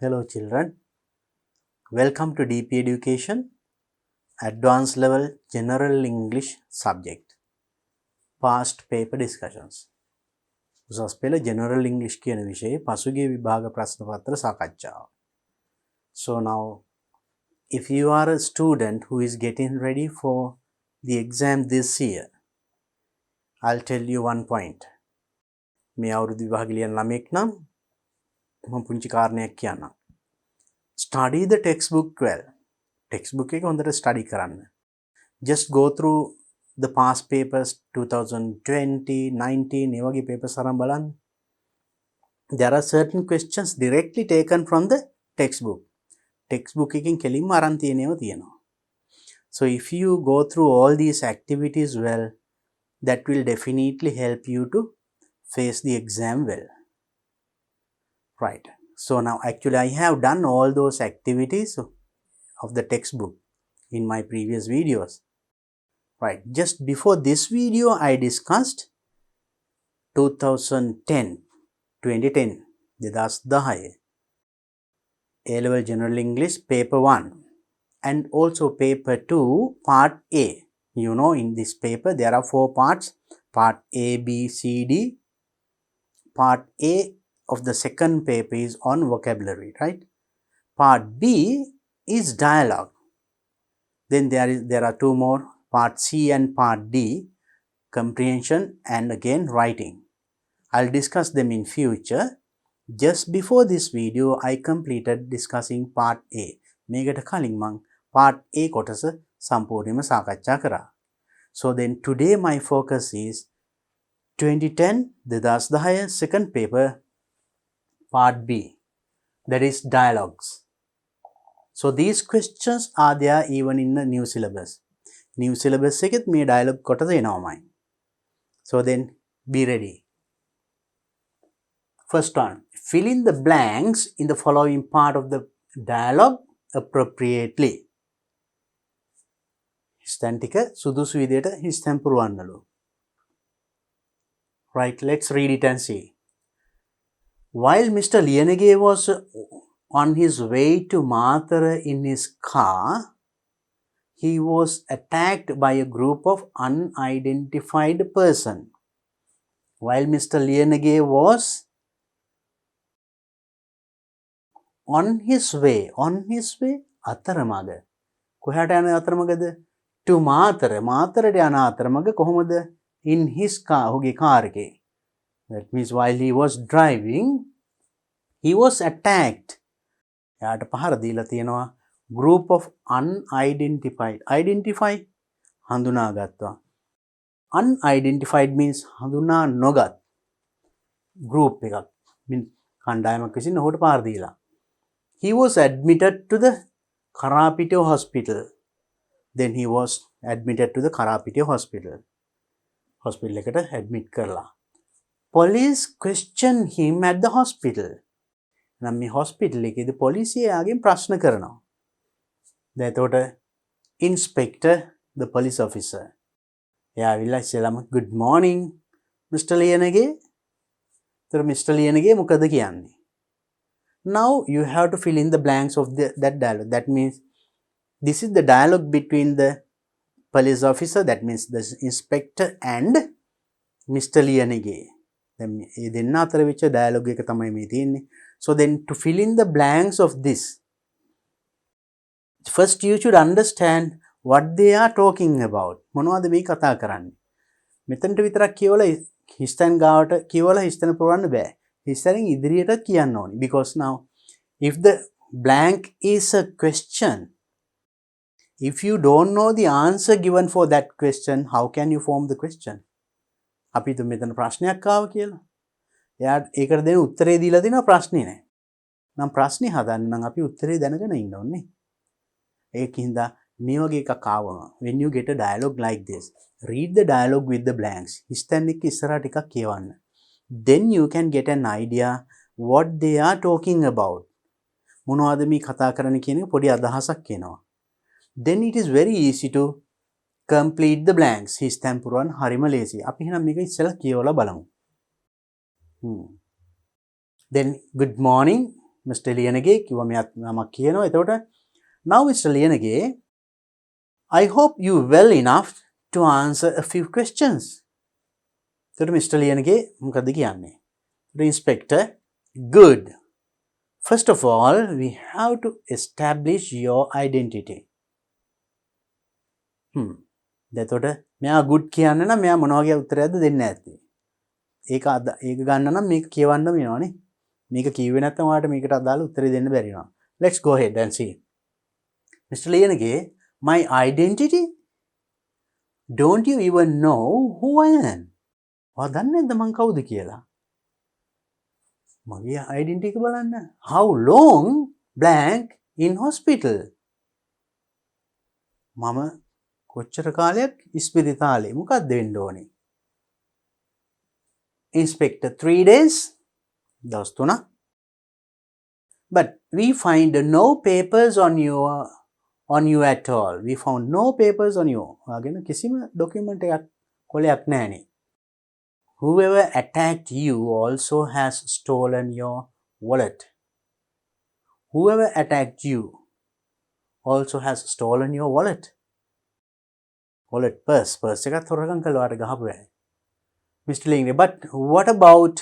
Hello children, welcome to DP Education, Advanced Level General English subject, Past Paper Discussions. උසස් පෙළ General English කියන විෂයේ පසුගිය විභාග ප්‍රශ්න පත්‍ර සාකච්ඡාව. So now, if you are a student who is getting ready for the exam this year, I'll tell you one point. මේ අවුරුදු විභාග ලියන ළමෙක් නම් මම පුංචි කාරණයක් කියන්නම්. Study the textbook well. Textbook එක හොඳට study කරන්න. Just go through the past papers 2020, 19 ඒ වගේ papers අරන් බලන්න. There are certain questions directly taken from the textbook. Textbook එකකින් කෙලින්ම අරන් තියෙනේව තියෙනවා. So if you go through all these activities well, that will definitely help you to face the exam well. Right. So now actually I have done all those activities of the textbook in my previous videos. Right. Just before this video I discussed 2010 2010 A-level General English paper 1 and also paper 2 part A. You know, in this paper there are 4 parts. Part A, B, C, D. Part A of the second paper is on vocabulary, right? Part B is dialogue. Then there are 2 more, part C and part D, comprehension and again writing. I'll discuss them in future. Just before this video I completed discussing part A. මේකට කලින් මම part A කොටස සම්පූර්ණයෙන්ම සාකච්ඡා කරා. So then today my focus is 2010 second paper part B, that is dialogues. So these questions are there even in the new syllabus. New syllabus එකෙත් මේ dialogue කොටස එනවාමයි. So then be ready. First one, fill in the blanks in the following part of the dialogue appropriately. හිස්තැන් ටික සුදුසු විදියට හිස්තැන් පුරවන්නලු. Right, let's read it and see. While Mr. Lienege was on his way to Mathura in his car, he was attacked by a group of unidentified person. While Mr. Lienege was on his way, අතරමඟ. කොහාට යන අතරමඟද? To Mathura. මාතරට යන අතරමඟ කොහොමද? In his car, ඔහුගේ car එකේ. That means while he was driving, he was attacked. එයාට පහර දීලා තියෙනවා. Group of unidentified. Identify හඳුනාගත්තා. Unidentified means හඳුනා නොගත් group එකක්. කණ්ඩායමක් විසින් ඔහුට පහර දීලා. He was admitted to the Karapitiya hospital. Then he was admitted to the Karapitiya hospital. Hospital එකට admit කරලා. Police questioned him at the hospital. නම් මේ hospital එකේදී පොලිසිය යාගෙන් ප්‍රශ්න කරනවා. දැන් එතකොට inspector, the police officer. එයා ඇවිල්ලා ඉස්සෙල්ලාම good morning Mr. Lienege. ඒතර Mr. Lienege මොකද කියන්නේ? Now you have to fill in the blanks of that dialogue. That means this is the dialogue between the police officer, that means the inspector and Mr. Lienege. Then මේ දෙන්න අතර වෙච්ච dialogue එක තමයි මේ තියෙන්නේ. So then to fill in the blanks of this, first you should understand what they are talking about. මොනවද මේ කතා කරන්නේ? මෙතනට විතරක් කියවලා හිස්තැන් ගාවට කියවලා හිස්තැන පුරවන්න බෑ. හිස්තැනින් ඉදිරියටත් කියන්න ඕනේ. Because now if the blank is a question, if you don't know the answer given for that question, how can you form the question? අපි તો මෙතන ප්‍රශ්නයක් ආව කියලා. එයා ඒකට දෙන උත්තරේ දීලා දෙනවා ප්‍රශ්නේ නැහැ. නම් ප්‍රශ්නේ හදන්න නම් අපි උත්තරේ දැනගෙන ඉන්න ඕනේ. ඒකින්ද මේ වගේ එකක් ආවම when you get a dialogue like this, read the dialogue with the blanks. හිස්තැන් එක්ක ඉස්සරහට ටිකක් කියවන්න. Then you can get an idea what they are talking about. මොනවද මේ කතා කරන්නේ කියන එක පොඩි අදහසක් එනවා. Then it is very easy to complete the blanks. හිස්තැන් පුරවන්න හරිම ලේසියි. අපි එහෙනම් මේක ඉස්සෙල්ලා කියවලා බලමු. Then good morning Mr. Liyanage කිව්වා මෙයාත් නමක් කියනවා. එතකොට now Mr. Liyanage I hope you well enough to answer a few questions. එතකොට Mr. ලියනගේ මොකද කියන්නේ? Inspector, good. First of all, we have to establish your identity. එතකොට මෙයා good කියන්න නම් මෙයා මොන වගේ උත්තරයක්ද දෙන්න ඇත්තේ? ඒක ගන්න නම් මේක කියවන්න වෙනවනේ. මේක කිව්වේ නැත්නම් ඔයාලට මේකට අදාළ උත්තරේ දෙන්න බැරි වෙනවා. Let's go ahead and see. Mr. Liyanage my identity? Don't you even know who I am? ඔයා දන්නේ නැද්ද මං කවුද කියලා? මගේ identity එක බලන්න. How long blank in hospital? මම කොච්චර කාලයක් ඉස්පිරිතාලේ මොකක්ද වෙන්න ඕනේ? Inspector 3 days. දවස් 3. But we find no papers on you at all. We found no papers on you. ඔයාගෙන කිසිම document එකක් කොලයක් නැහනේ. Whoever attacked you also has stolen your wallet. Whoever attacked you also has stolen your wallet. Wallet, purse එකත් හොරගම් කළා ඔයාට ගහපු වෙයි. Mr. Ling, but what about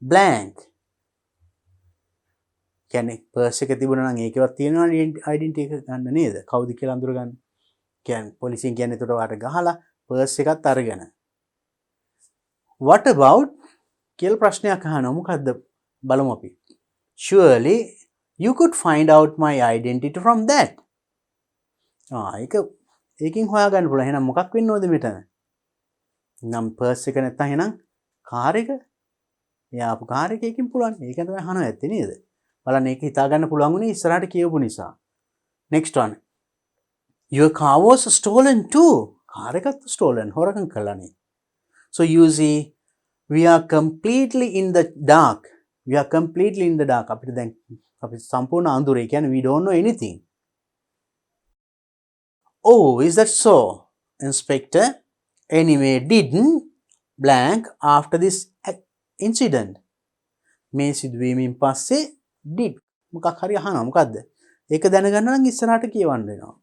blank? කියන්නේ purse එක තිබුණා නම් ඒකවත් තියෙනවා identity එක ගන්න නේද? කවුද කියලා අඳුර ගන්න. කියන්නේ පොලිසියෙන් කියන්නේ එතකොට ඔයාට ගහලා purse එකත් අරගෙන. What about කියලා ප්‍රශ්නයක් අහනවා. මොකද්ද බලමු අපි. Surely you could find out my identity from that. ඒකෙන් හොයාගන්න පුළුවන්. එහෙනම් මොකක් වෙන්න ඕනද මෙතන? නම් purse එක නැත්නම් එහෙනම් කාර් එක. එයාපු කාර් එකකින් පුළුවන්. ඒක තමයි අහනවා ඇත්තේ නේද? බලන්න ඒක හිතා ගන්න පුළුවන් උනේ ඉස්සරහට කියවපු නිසා. Next one. Your car was stolen too. Car එකත් stolen. හොරකම් කළානේ. So you see, we are completely in the dark. We are completely in the dark. අපිට දැන් අපි සම්පූර්ණ අඳුරේ. කියන්නේ we don't know anything. Oh, is that so? Inspector, anyway, didn't blank after this incident. මේ සිදුවීමෙන් පස්සේ did මොකක් හරි අහනවා. මොකද්ද? ඒක දැනගන්න නම් ඉස්සරහට කියවන්න වෙනවා.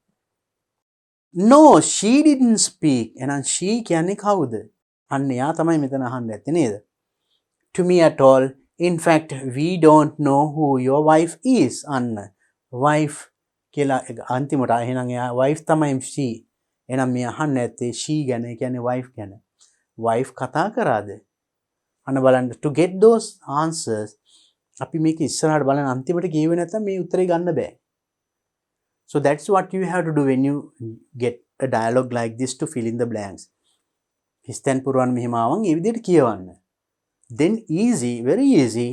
No, she didn't speak. එහෙනම් she කියන්නේ කවුද? අන්න එයා තමයි මෙතන අහන්න ඇත්තේ නේද? To me at all. In fact, we don't know who your wife is. අන්න wife කියලා අන්තිමට එහෙනම් එයා wife තමයි she. එහෙනම් මේ අහන්න ඇත්තේ she ගැන. ඒ කියන්නේ wife ගැන. wife කතා කරාද? අන්න බලන්න to get those answers අපි මේක ඉස්සරහට බලන අන්තිමට කියුවේ නැත්නම් මේ උත්තරේ ගන්න බෑ. So that's what you have to do when you get a dialogue like this to fill in the blanks. හිස්තැන් පුරවන්න මෙහෙම ආවන් මේ විදිහට කියවන්න. Then easy, very easy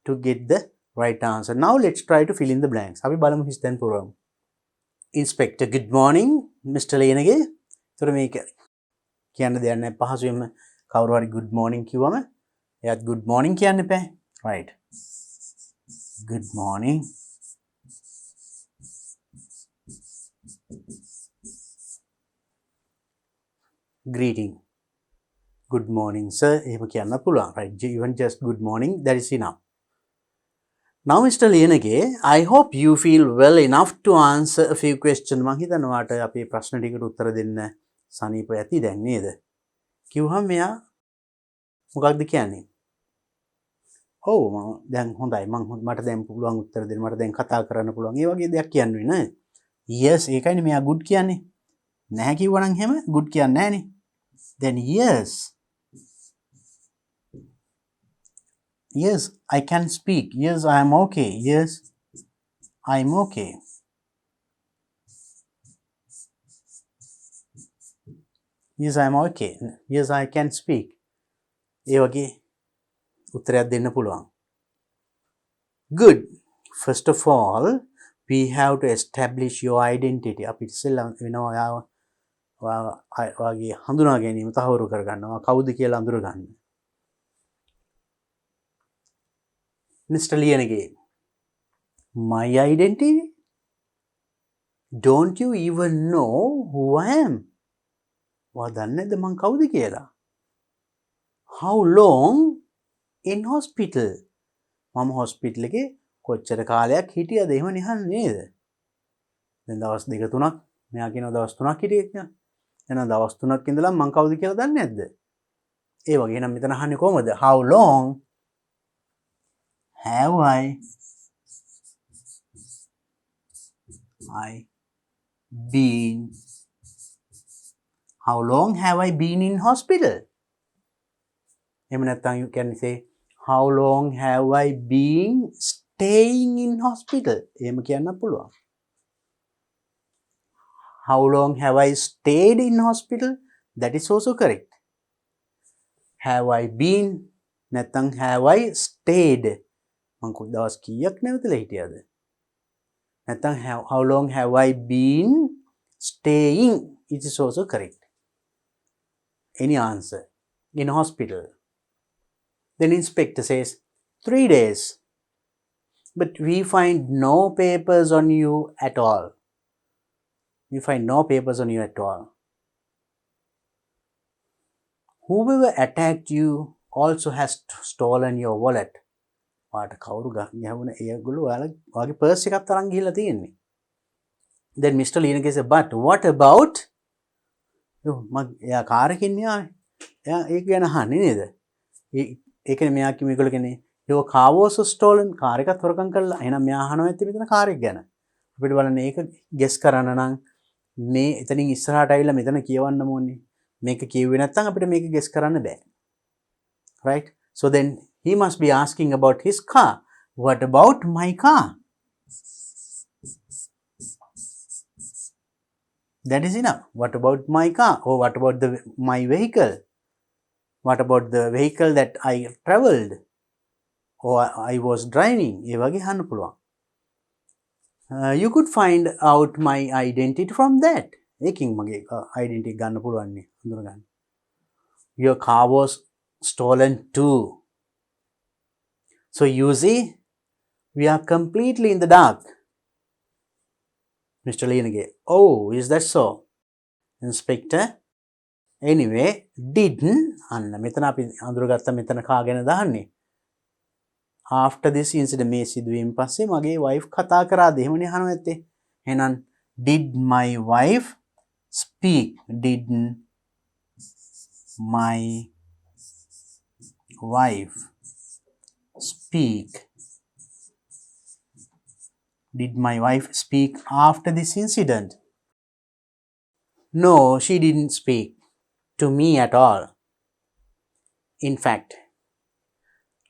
to get the right answer. Now let's try to fill in the blanks. අපි බලමු හිස්තැන් පුරවමු. Inspector, good morning, Mr. Liyanage. ඒතර මේක කියන්න දෙයක් නැහැ. පහසුවෙන්ම කවුරු හරි good morning කිව්වම එයාත් good morning කියන්න එපා. Right. Good morning. Greeting. Good morning, sir. එහෙම කියන්න පුළුවන්. Right. Even just good morning, that is enough. Now, Mr. Liyanage, I hope you feel well enough to answer a few questions. මං හිතනවා ඔයාට අපේ ප්‍රශ්න ටිකට උත්තර දෙන්න සනීප ඇති දැන් නේද? කිව්වම මෙයා මොකක්ද කියන්නේ? ඔව් දැන් හොඳයි මට දැන් පුළුවන් උත්තර දෙන්න මට දැන් කතා කරන්න පුළුවන් ඒ වගේ දෙයක් කියන්නේ නෑ. Yes ඒකයිනේ මෙයා good කියන්නේ. නැහැ කිව්වනම් එහෙම good කියන්නේ නෑනේ. Then yes. Yes, I can speak. Yes, I am okay. Yes, I am okay. Yes, I am okay. Yes, I can speak. ඒ වගේ උත්තරයක් දෙන්න පුළුවන්. Good. First of all, we have to establish your identity. අපි ඉස්සෙල්ලා වෙනවා ඔයාගේ හඳුනා ගැනීම තහවුරු කරගන්නවා. කවුද කියලා අඳුර ගන්න. Mr. Liyanage my identity? Don't you even know who I am? ඔයා දන්නේ නැද්ද මං කවුද කියලා? How long in hospital? මම hospital එකේ කොච්චර කාලයක් හිටියද එහෙම නිහන් නේද? දැන් දවස් 2-3ක් මෙයා කියනවා දවස් 3ක් හිටියේ කියලා. එහෙනම් දවස් 3ක් ඉඳලා මං කවුද කියලා දන්නේ නැද්ද? ඒ වගේ. එහෙනම් මෙතන අහන්නේ කොහමද? How long have I been How long have I been in hospital? එහෙම නැත්නම් you can say how long have I been staying in hospital? එහෙම කියන්න පුළුවන්. How long have I stayed in hospital? That is also correct. Have I been නැත්නම් have I stayed? මං කොයි දවස් කීයක් නැවතලා හිටියද? නැත්නම් how long have I been staying? It is also correct. Any answer in hospital. Then inspector says 3 days, but we find no papers on you at all. We find no papers on you at all. Whoever attacked you also has stolen your wallet. වාට කවුරු ගහුණ ඒගොල්ලෝ ඔයාගේ purse එකක් තරන් ගිහිල්ලා තියෙන්නේ. Then Mr. Lina says, but what about එයා car එකකින් යාවේ. එයා ඒක ගැන අහන්නේ නේද? ඒකනේ මෙයා කිව්ව මේගොල්ලෝ කියන්නේ your car was stolen. Car එකත් හොරකම් කළා. එහෙනම් මෙයා අහනවා ඇත්තේ මෙතන කාර් එක ගැන. අපිට බලන්න ඒක ගෙස් කරන්න නම් මේ එතනින් ඉස්සරහට ආවිල්ලා මෙතන කියවන්න ඕනේ. මේක කියුවේ නැත්නම් අපිට මේක ගෙස් කරන්න බෑ. Right? So then he must be asking about his car. What about my car? That is enough. What about my car? Or what about my vehicle? What about the vehicle that I travelled? Or I was driving? ඒ වගේ අහන්න පුළුවන්. You could find out my identity from that. ඒකින් මගේ identity ගන්න පුළුවන් නේ හඳුන ගන්න. Your car was stolen too. So you see, we are completely in the dark. Mr. Lienige, oh, is that so? Inspector, anyway, didn't, අන්න මෙතන අපි අඳුරගත්ත මෙතන කාගෙන දාන්නේ. After this incident මේ සිදුවීම පස්සේ මගේ wife කතා කරාද එහෙමනේ අහනවා ඇත්තේ. එහෙනම් did my wife speak? Didn't my wife speak? Did my wife speak after this incident? No, she didn't speak to me at all. In fact,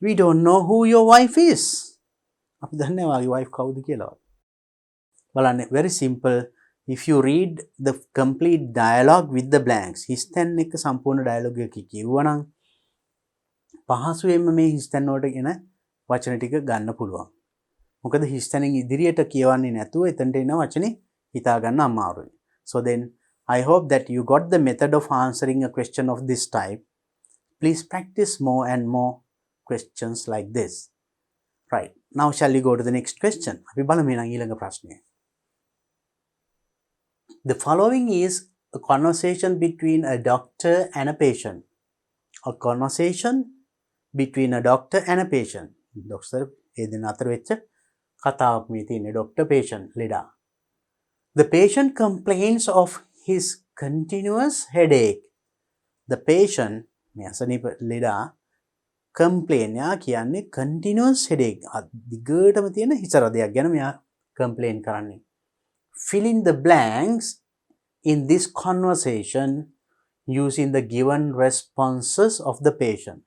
we don't know who your wife is. අපි දන්නේ වාගේ wife කවුද කියලා. බලන්න, very simple. If you read the complete dialogue with the blanks, හිස්තැන් එක සම්පූර්ණ dialogue එක කිව්වනම් පහසුවෙන්ම මේ හිස්තැන් වලට එන වචන ටික ගන්න පුළුවන්. මොකද හිස්තැනින් ඉදිරියට කියවන්නේ නැතුව එතනට එන වචනේ හිතා ගන්න අමාරුයි. So then I hope that you got the method of answering a question of this type. Please practice more and more questions like this. Right. Now shall we go to the next question? අපි බලමු ඊළඟ ප්‍රශ්නය. The following is a conversation between a doctor and a patient. A conversation between a doctor and a patient. Doctor ඒ දෙන්න අතර වෙච්ච කතාවක් මේ තියෙන්නේ doctor patient ලෙඩා. The patient complains of his continuous headache. The patient මේ අසනීප ලෙඩා complain යා කියන්නේ continuous headache. දිගටම තියෙන හිස රදයක් ගැන මෙයා complain කරන්නේ. Fill in the blanks in this conversation using the given responses of the patient.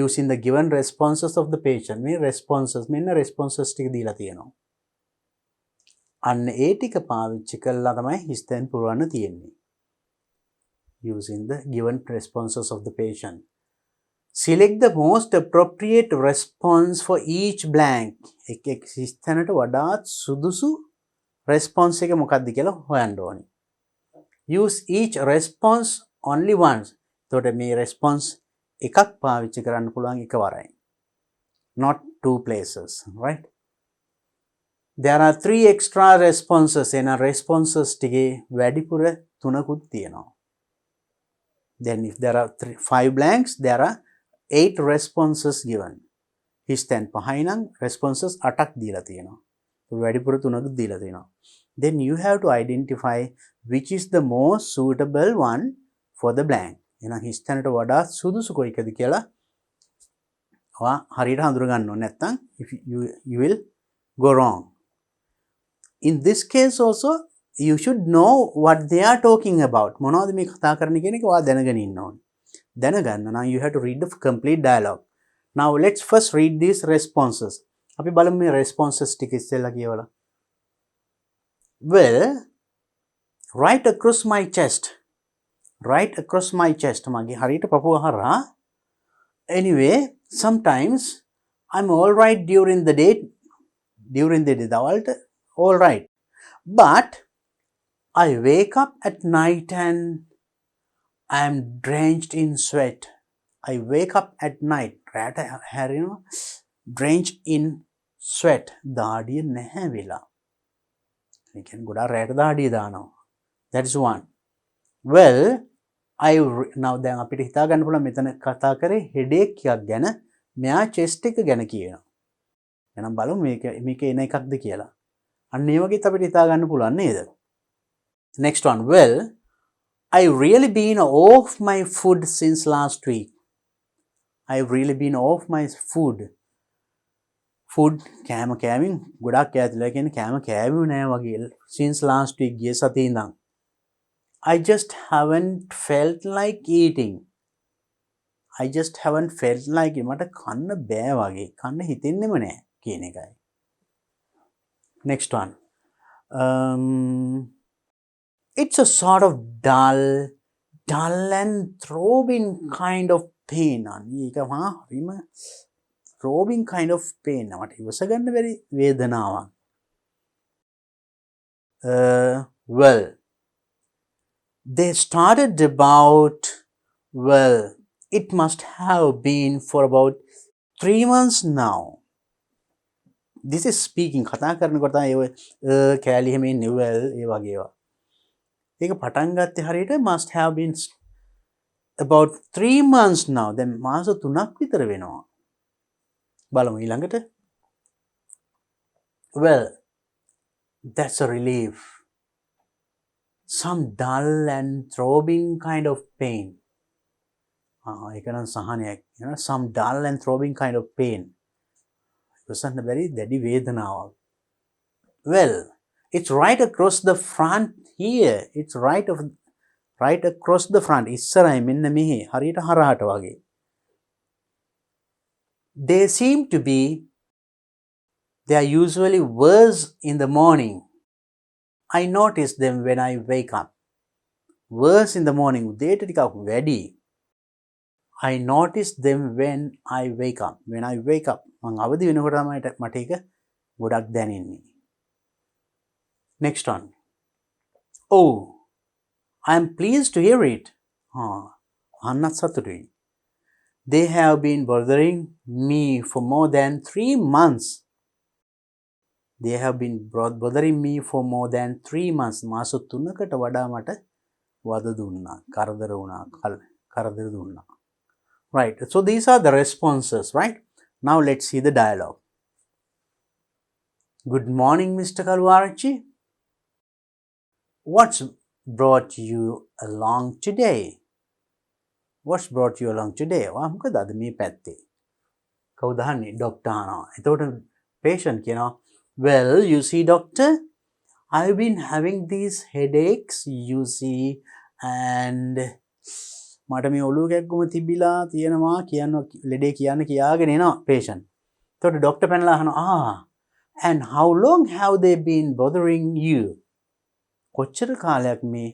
Using the given responses of the patient. මේ responses මෙන්න responses ටික දීලා තියෙනවා. අන්න ඒ ටික පාවිච්චි කරලා තමයි හිස්තැන් පුරවන්න තියෙන්නේ. Using the given responses of the patient. Select the most appropriate response for each blank. එක් හිස්තැනට වඩාත් සුදුසු response එක මොකක්ද කියලා හොයන්න ඕනේ. Use each response only once. එතකොට මේ response එකක් පාවිච්චි කරන්න පුළුවන් එකවරයි. Not two places, right? There are 3 extra responses. එන responses ටිකේ වැඩිපුර 3කුත් තියෙනවා. Then if there are 5 blanks, there are 8 responses given. හිස් තැන් 5යි නම් responses 8ක් දීලා තියෙනවා. වැඩිපුර 3ක් දීලා තියෙනවා. Then you have to identify which is the most suitable one for the blank. එහෙනම් හිස් තැනට වඩා සුදුසු කොයිකද කියලා ඔයා හරියට හඳුනා ගන්න ඕනේ. නැත්නම් if you will go wrong. In this case also you should know what they are talking about. මොනවද මේ කතා කරන්නේ කියන එක ඔයා දැනගෙන ඉන්න ඕනේ. දැනගන්න නම් you have to read the complete dialogue. Now let's first read these responses. අපි බලමු මේ responses ටික ඉස්සෙල්ලා කියවලා. Well, right across my chest. Right across my chest. මගේ හරියට පපුව හරහා. Anyway, sometimes I'm all right during the day. දවල්ට all right. But I wake up at night and I'm drenched in sweat. I wake up at night. රැට හැරෙනවා. Drenched in sweat. දාඩිය නැහැ වෙලා. ඒ කියන්නේ ගොඩාක් රැට දාඩිය දානවා. That is one. Well, now දැන් අපිට හිතා ගන්න පුළුවන් මෙතන කතා කරේ headache එකක් ගැන. මෙයා chest එක ගැන කියනවා. එහෙනම් බලමු මේක එන එකක්ද කියලා. අන්න ඒ වගේත් අපිට හිතා ගන්න පුළුවන් නේද? Next one. Well, I've really been off my food since last week. I've really been off my food. Food කෑමින් ගොඩක් ඈතලා කියන්නේ කෑවෙ නෑ වගේ. Since last week ගිය සතියේ ඉඳන්. I just haven't felt like eating. I just haven't felt like it. මට කන්න බෑ වගේ. කන්න හිතෙන්නෙම නෑ කියන එකයි. Next one. It's a sort of dull and throbbing kind of pain. ඒක හරිම throbbing kind of pain. මට ඉවස ගන්න බැරි වේදනාවක්. Well, they started about, well, it must have been for about 3 months now. This is speaking. කතා කරනකොට තමයි ඒ කෑලි හැම ඉන්නේ well ඒ වගේ ඒවා. ඒක පටන් ගත්තේ හරියට must have been about 3 months now. දැන් මාස 3ක් විතර වෙනවා. බලමු ඊළඟට. Well, that's a relief. Some dull and throbbing kind of pain. ඒක නම් සහනයක්. Some dull and throbbing kind of pain. ඉවසන්න බැරි දැඩි වේදනාවක්. Well, it's right across the front here. It's right across the front. ඉස්සරයි මෙන්න මෙහි හරියට හරහට වගේ. They seem to be, they are usually worse in the morning. I notice them when I wake up. Worse in the morning. උදේට ටිකක් වැඩි. I notice them when I wake up. When I wake up. මං අවදි වෙනකොට තමයි මට ඒක ගොඩක් දැනෙන්නේ. Next one. Oh, I am pleased to hear it. අන්නත් සතුටුයි. They have been bothering me for more than 3 months. They have been bothering me for more than 3 months. මාස 3කට වඩා මට වද දුන්නා. කරදර දුන්නා. Right. So these are the responses, right? Now let's see the dialogue. Good morning, Mr. Kalwarachi. What's brought you along today? What's brought you along today? මොකද අද මේ පැත්තේ? කවුද අහන්නේ? ડોක්ටර් අහනවා. එතකොට patient කියනවා, well, you see, doctor, I've been having these headaches, you see, and මට මේ ඔළුව කැක්කුම තිබිලා තියෙනවා කියනවා ලෙඩේ කියන්න කියාගෙන එනවා patient. එතකොට ડોක්ටර් පැනලා අහනවා, and how long have they been bothering you? කොච්චර කාලයක් මේ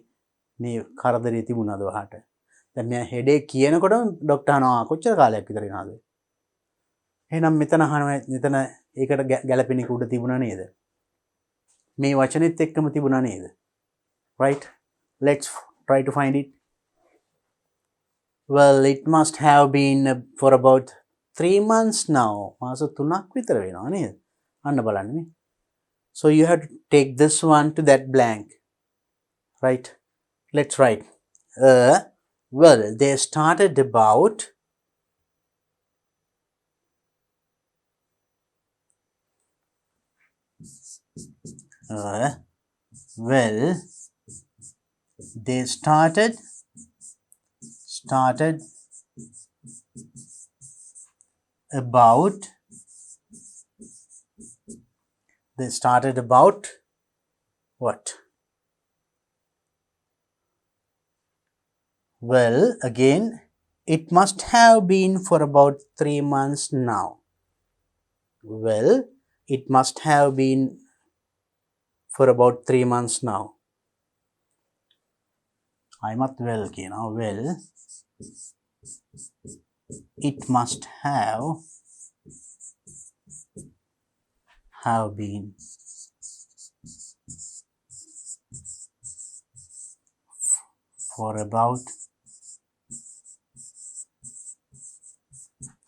කරදරේ තිබුණාද ඔයාට? දැන් මෙයා headache කියනකොට ડોක්ටර් අහනවා කොච්චර කාලයක් විතර වෙනවද? එහෙනම් මෙතන අහනවා මෙතන ඒකට ගැළපෙන එක උඩ තිබුණා නේද? මේ වචනෙත් එක්කම තිබුණා නේද? Right? Let's try to find it. Well, it must have been for about 3 months now. මාස 3ක් විතර වෙනවා නේද? අන්න බලන්න නේ. So you have to take this one to that blank. Right? Let's write. Well, they started about well, they started about what? Well, again, it must have been for about 3 months now. Well, it must have been for about 3 months now. අයමත් well කියනවා. Well, it must have been for about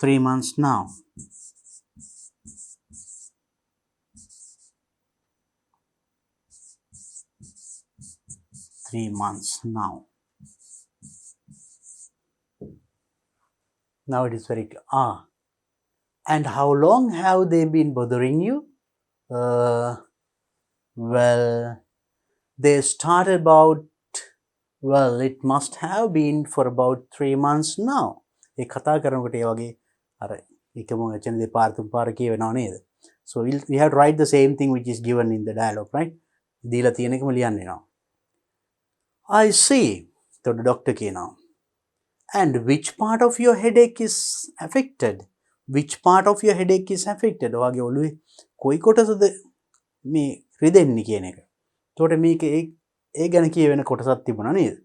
3 months now. Now it is very clear. And how long have they been bothering you? Well, they started about, well, it must have been for about 3 months now. ඒ කතා කරනකොට ඒ වගේ අර එකම වචන දෙපාර තුන් පාර කියවෙනව නේද? So we have to write the same thing which is given in the dialogue, right? දීලා තියෙන එකම ලියන්න වෙනවා. I see. So the doctor කියනවා. And which part of your headache is affected? Which part of your headache is affected? ඔයාගේ ඔළුවේ කොයි කොටසද මේ රිදෙන්නේ කියන එක. එතකොට මේක ඒ ගැන කියවෙන කොටසක් තිබුණා නේද?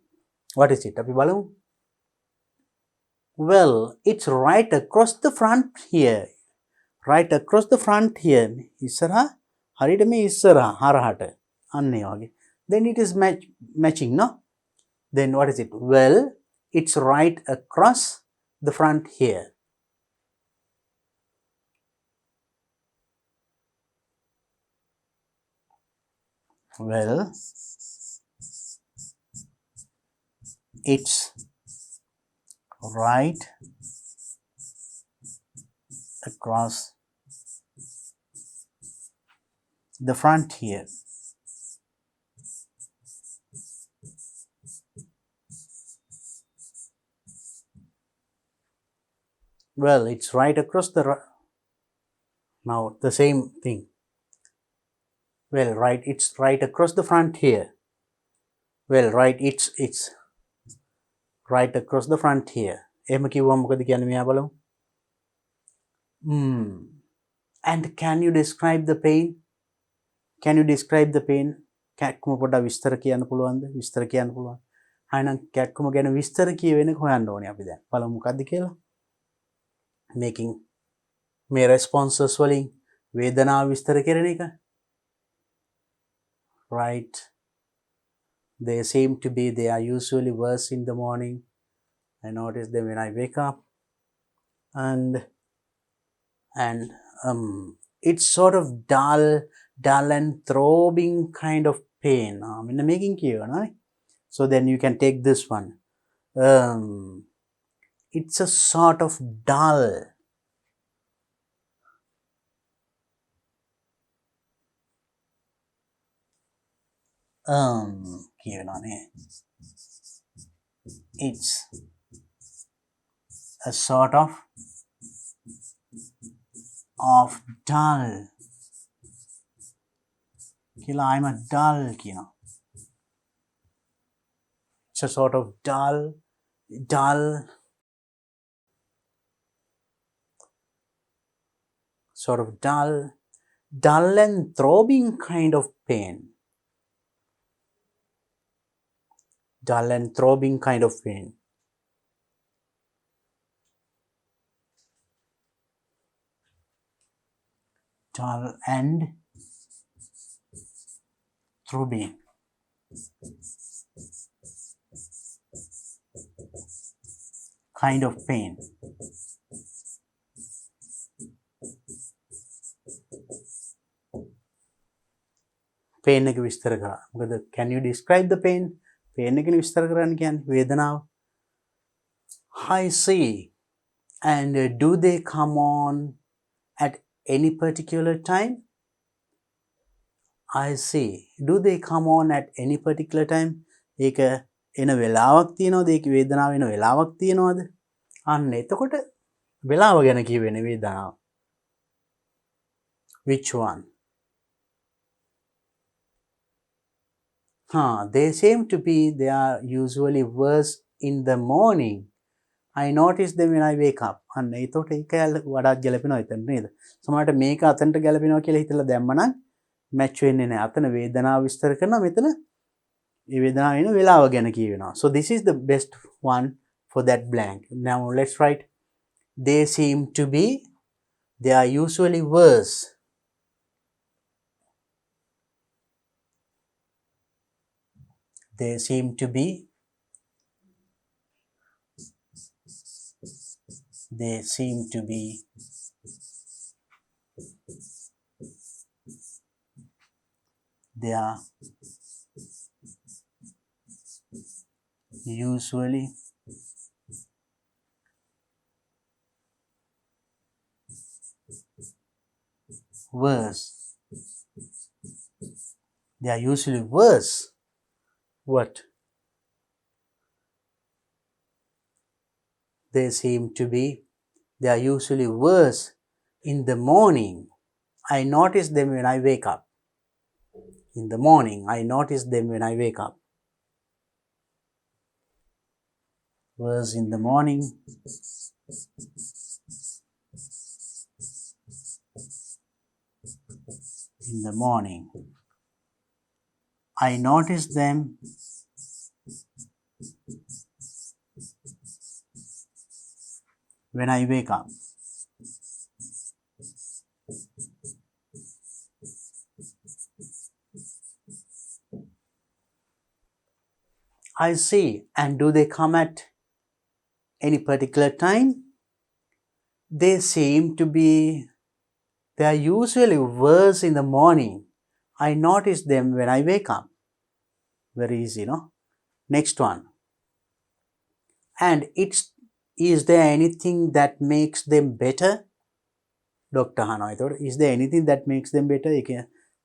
What is it? අපි බලමු. Well, it's right across the front here. Right across the front here. ඉස්සරහා හරියට මේ ඉස්සරහා හරහට අන්න ඒ වගේ. Then it is matching, no? Then what is it? Well, it's right across the front here. Well, it's right across the front here. Well, it's right across the... Now, the same thing. Well, right, it's right across the front here. Well, right, it's right across the front here. එහෙම කිව්වම මොකද කියන්නේ මෙයා බලමු. And can you describe the pain? Can you describe the pain? කැක්කුම පොඩ්ඩක් විස්තර කියන්න පුළුවන්ද? විස්තර කියන්න පුළුවන්. හරිනම් කැක්කුම ගැන විස්තර කියවෙන හොයන්න ඕනේ අපි දැන්. බලමු මොකද්ද කියලා. Making මේ responses වලින් වේදනාව විස්තර කරන එක. Right. They seem to be, they are usually worse in the morning. I notice them when I wake up. And it's sort of dull and throbbing kind of pain. I'm in the making here, no? So then you can take this one. It's a sort of dull. It's a sort of dull. I'm a dull, It's a sort of dull, sort of dull and throbbing kind of pain. Dull and throbbing kind of pain. Dull and throbbing. Kind of pain. Pain එක විස්තර කරා. මොකද can you describe the pain? Pain එක විස්තර කරන්න කියන්නේ වේදනාව. I see. And do they come on at any particular time? I see. Do they come on at any particular time? ඒක එන වෙලාවක් තියෙනවද? ඒක වේදනාව එන වෙලාවක් තියෙනවද? අන්න එතකොට වෙලාව ගැන කියවෙන වේදනාව. Which one? They seem to be, they are usually worse in the morning. I notice them when I wake up. අන්න එතකොට ඒක වඩාත් ගැලපෙනවා එතන නේද? සමහරට මේක අතනට ගැලපෙනවා කියලා හිතලා දැම්මනම් මැච් වෙන්නේ නැහැ. අතන වේදනාව විස්තර කරනවා මෙතන ඒ වේදනාව එන වෙලාව ගැන කියවෙනවා. So this is the best one for that blank. Now let's write they seem to be, they are usually worse. They seem to be, they seem to be they are usually worse. They are usually worse. What? They seem to be, they are usually worse in the morning. I notice them when I wake up. In the morning, I notice them when I wake up. Worse in the morning. In the morning. I notice them when I wake up. I see. And do they come at any particular time? They seem to be, they are usually worse in the morning. I notice them when I wake up. Very easy, no? Next one. And is there anything that makes them better? Dr. Hano, I thought, is there anything that makes them better?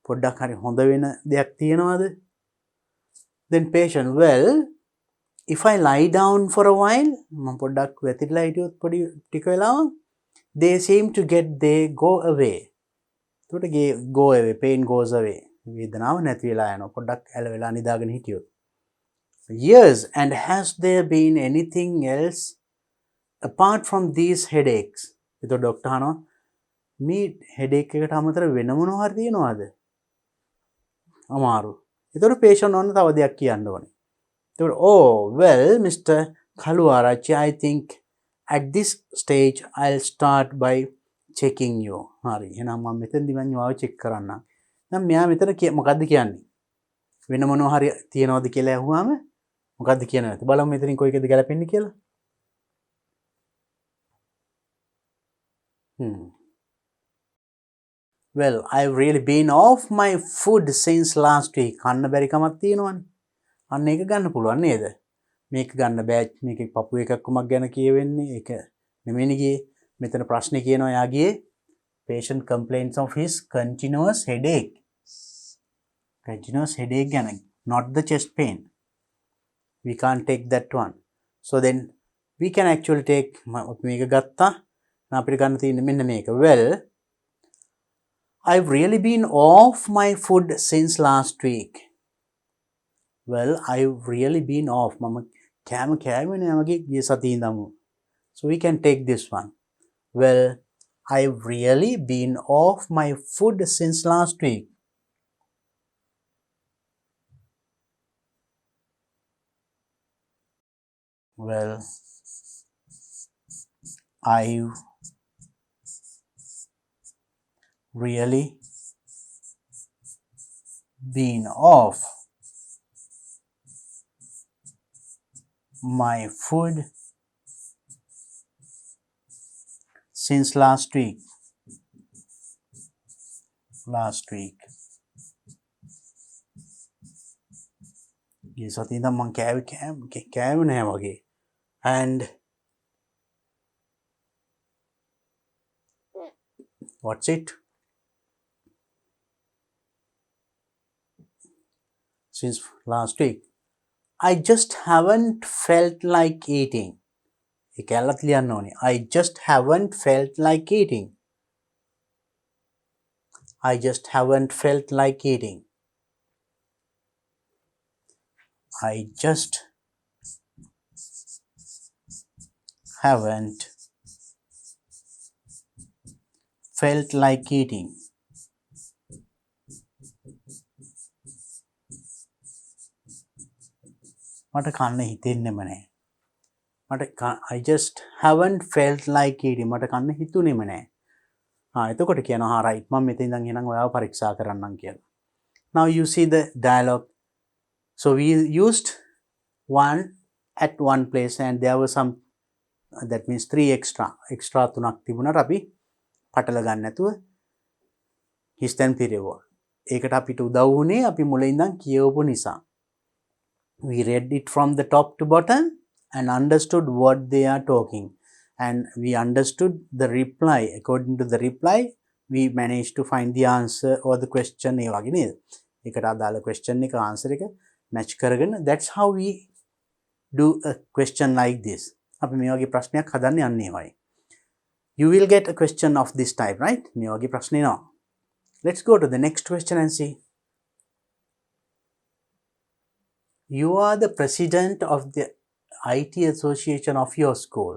පොඩ්ඩක් හරි හොඳ වෙන දෙයක් තියෙනවද? Then patient, well, if I lie down for a while, මම පොඩ්ඩක් වැතිරලා හිටියොත් පොඩි ටික වෙලාවක්, they seem to they go away. එතකොට go away, pain goes away. වේදනාව නැති වෙලා යනවා. පොඩ්ඩක් ඇල වෙලා නිදාගෙන හිටියොත්. Yes, and has there been anything else apart from these headaches? එතකොට ડોක්ටර් අහනවා මේ headache එකට අමතර වෙන මොනවා හරි තියෙනවද? අමාරු. එතකොට patient ඔන්න තව දෙයක් කියන්න ඕනේ. එතකොට oh well Mr. Kaluarachi, I think at this stage I'll start by checking you. හරි. එහෙනම් මම මෙතනදි මම ඔයාව check කරන්නම්. දැන් මෙයා මෙතන මොකද්ද කියන්නේ? වෙන මොනවා හරි තියනවද කියලා අහුවාම මොකද්ද කියනවා? බලමු මෙතනින් කොයි එකද ගැලපෙන්නේ කියලා. Well, I've really been off my food since last week. කන්න බැරි කමක් තියෙනවනේ. අන්න ඒක ගන්න පුළුවන් නේද? මේක ගන්න බෑ. මේකේ පපු එකක් කොමක් ගැන කියවෙන්නේ. ඒක නෙමෙයිනේ ගියේ. මෙතන ප්‍රශ්නේ කියනවා යාගේ patient complains of his continuous headache. Continuous headache ගැන, not the chest pain. We can't take that one. So then we can actually take මේක ගත්තා. අපිට ගන්න තියෙන්නේ මෙන්න මේක. Well, I've really been off my food since last week. Well, I've really been off. මම කෑම කෑවේ නෑ වගේ ගිය සතියේ ඉඳන්ම. So we can take this one. Well, I've really been off my food since last week. Well, I've really been off my food since last week. Last week. ये सती ना मन क्या नहीं वगे and what's it? since last week. I just haven't felt like eating. ඒක ඇල්ලත් ලියන්න ඕනේ. I just haven't felt like eating. I just haven't felt like eating. I just haven't felt like eating. මට කන්න හිතෙන්නෙම නැහැ. I just haven't felt like eating. මට කන්න හිතුනේම නැහැ. එතකොට කියනවා right මම මෙතන ඉඳන් එහෙනම් ඔයාව පරීක්ෂා කරන්නම් කියලා. Now you see the dialogue. So we used one at one place and there were some, that means 3 extra 3ක් තිබුණාට අපි පටල ගන්න නැතුව හිස්තැන් පිරෙවුවා. ඒකට අපිට උදව් වුණේ අපි මුලින් ඉඳන් කියවපු නිසා. We read it from the top to bottom and understood what they are talking, and we understood the reply. According to the reply we managed to find the answer or the question. ඒ වගේ නේද? ඒකට අදාළ question එක answer එක match කරගෙන, that's how we do a question like this. අපි මේ වගේ ප්‍රශ්නයක් හදන්න යන්නේ වයි. You will get a question of this type, right? මේ වගේ ප්‍රශ්න එනවා. Let's go to the next question and see. You are the president of the IT association of your school.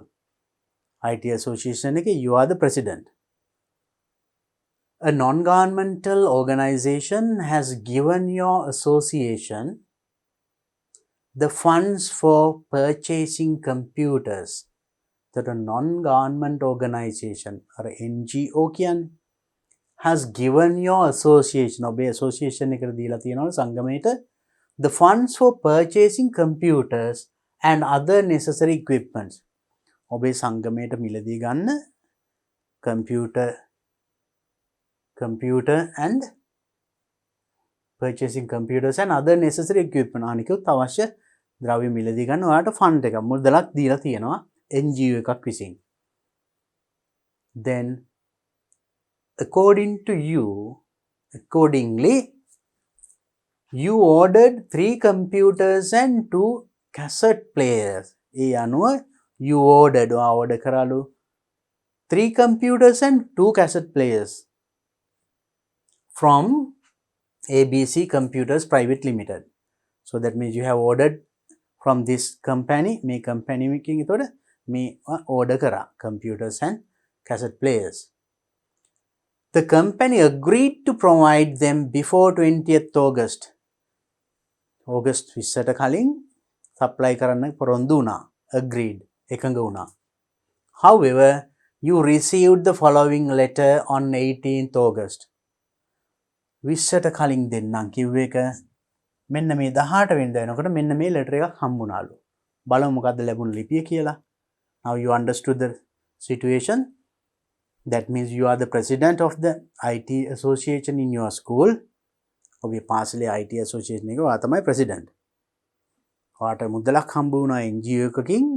IT association එක you are the president. A non-governmental organization has given your association the funds for purchasing computers. That a non-government organization or NGO කියන්නේ has given your association, ඔබේ association එකට දීලා තියෙනවා සංගමයට the funds for purchasing computers and other necessary equipments. ඔබේ සංගමයට මිලදී ගන්න computer and purchasing computers and other necessary equipment. අනිකුත් අවශ්‍ය ද්‍රව්‍ය මිලදී ගන්න ඔයාලට fund එකක් මුදලක් දීලා තියෙනවා NGO එකක් විසින්. Then accordingly you ordered 3 computers and 2 cassette players. ඒ අනුව you ordered order කරලු 3 computers and 2 cassette players from ABC Computers Private Limited. So that means you have ordered from this company. මේ company එකකින් එතකොට මේ order කරා computers and cassette players. The company agreed to provide them before 20th August. August 20ට කලින් supply කරන්න පොරොන්දු වුණා. Agreed. එකඟ වුණා. However, you received the following letter on 18th August. 20ට කලින් දෙන්නම් කිව්ව එක මෙන්න මේ 18 වෙනිදා වෙනකොට මෙන්න මේ letter එකක් හම්බුණාලු. බලමු මොකද්ද ලැබුණ ලිපිය කියලා. Now you understood the situation. That means you are the president of the IT association in your school. ඔබේ පාසලේ IT association එක ඔයා තමයි president. ඔයාට මුදලක් හම්බ වුණා NGO එකකින්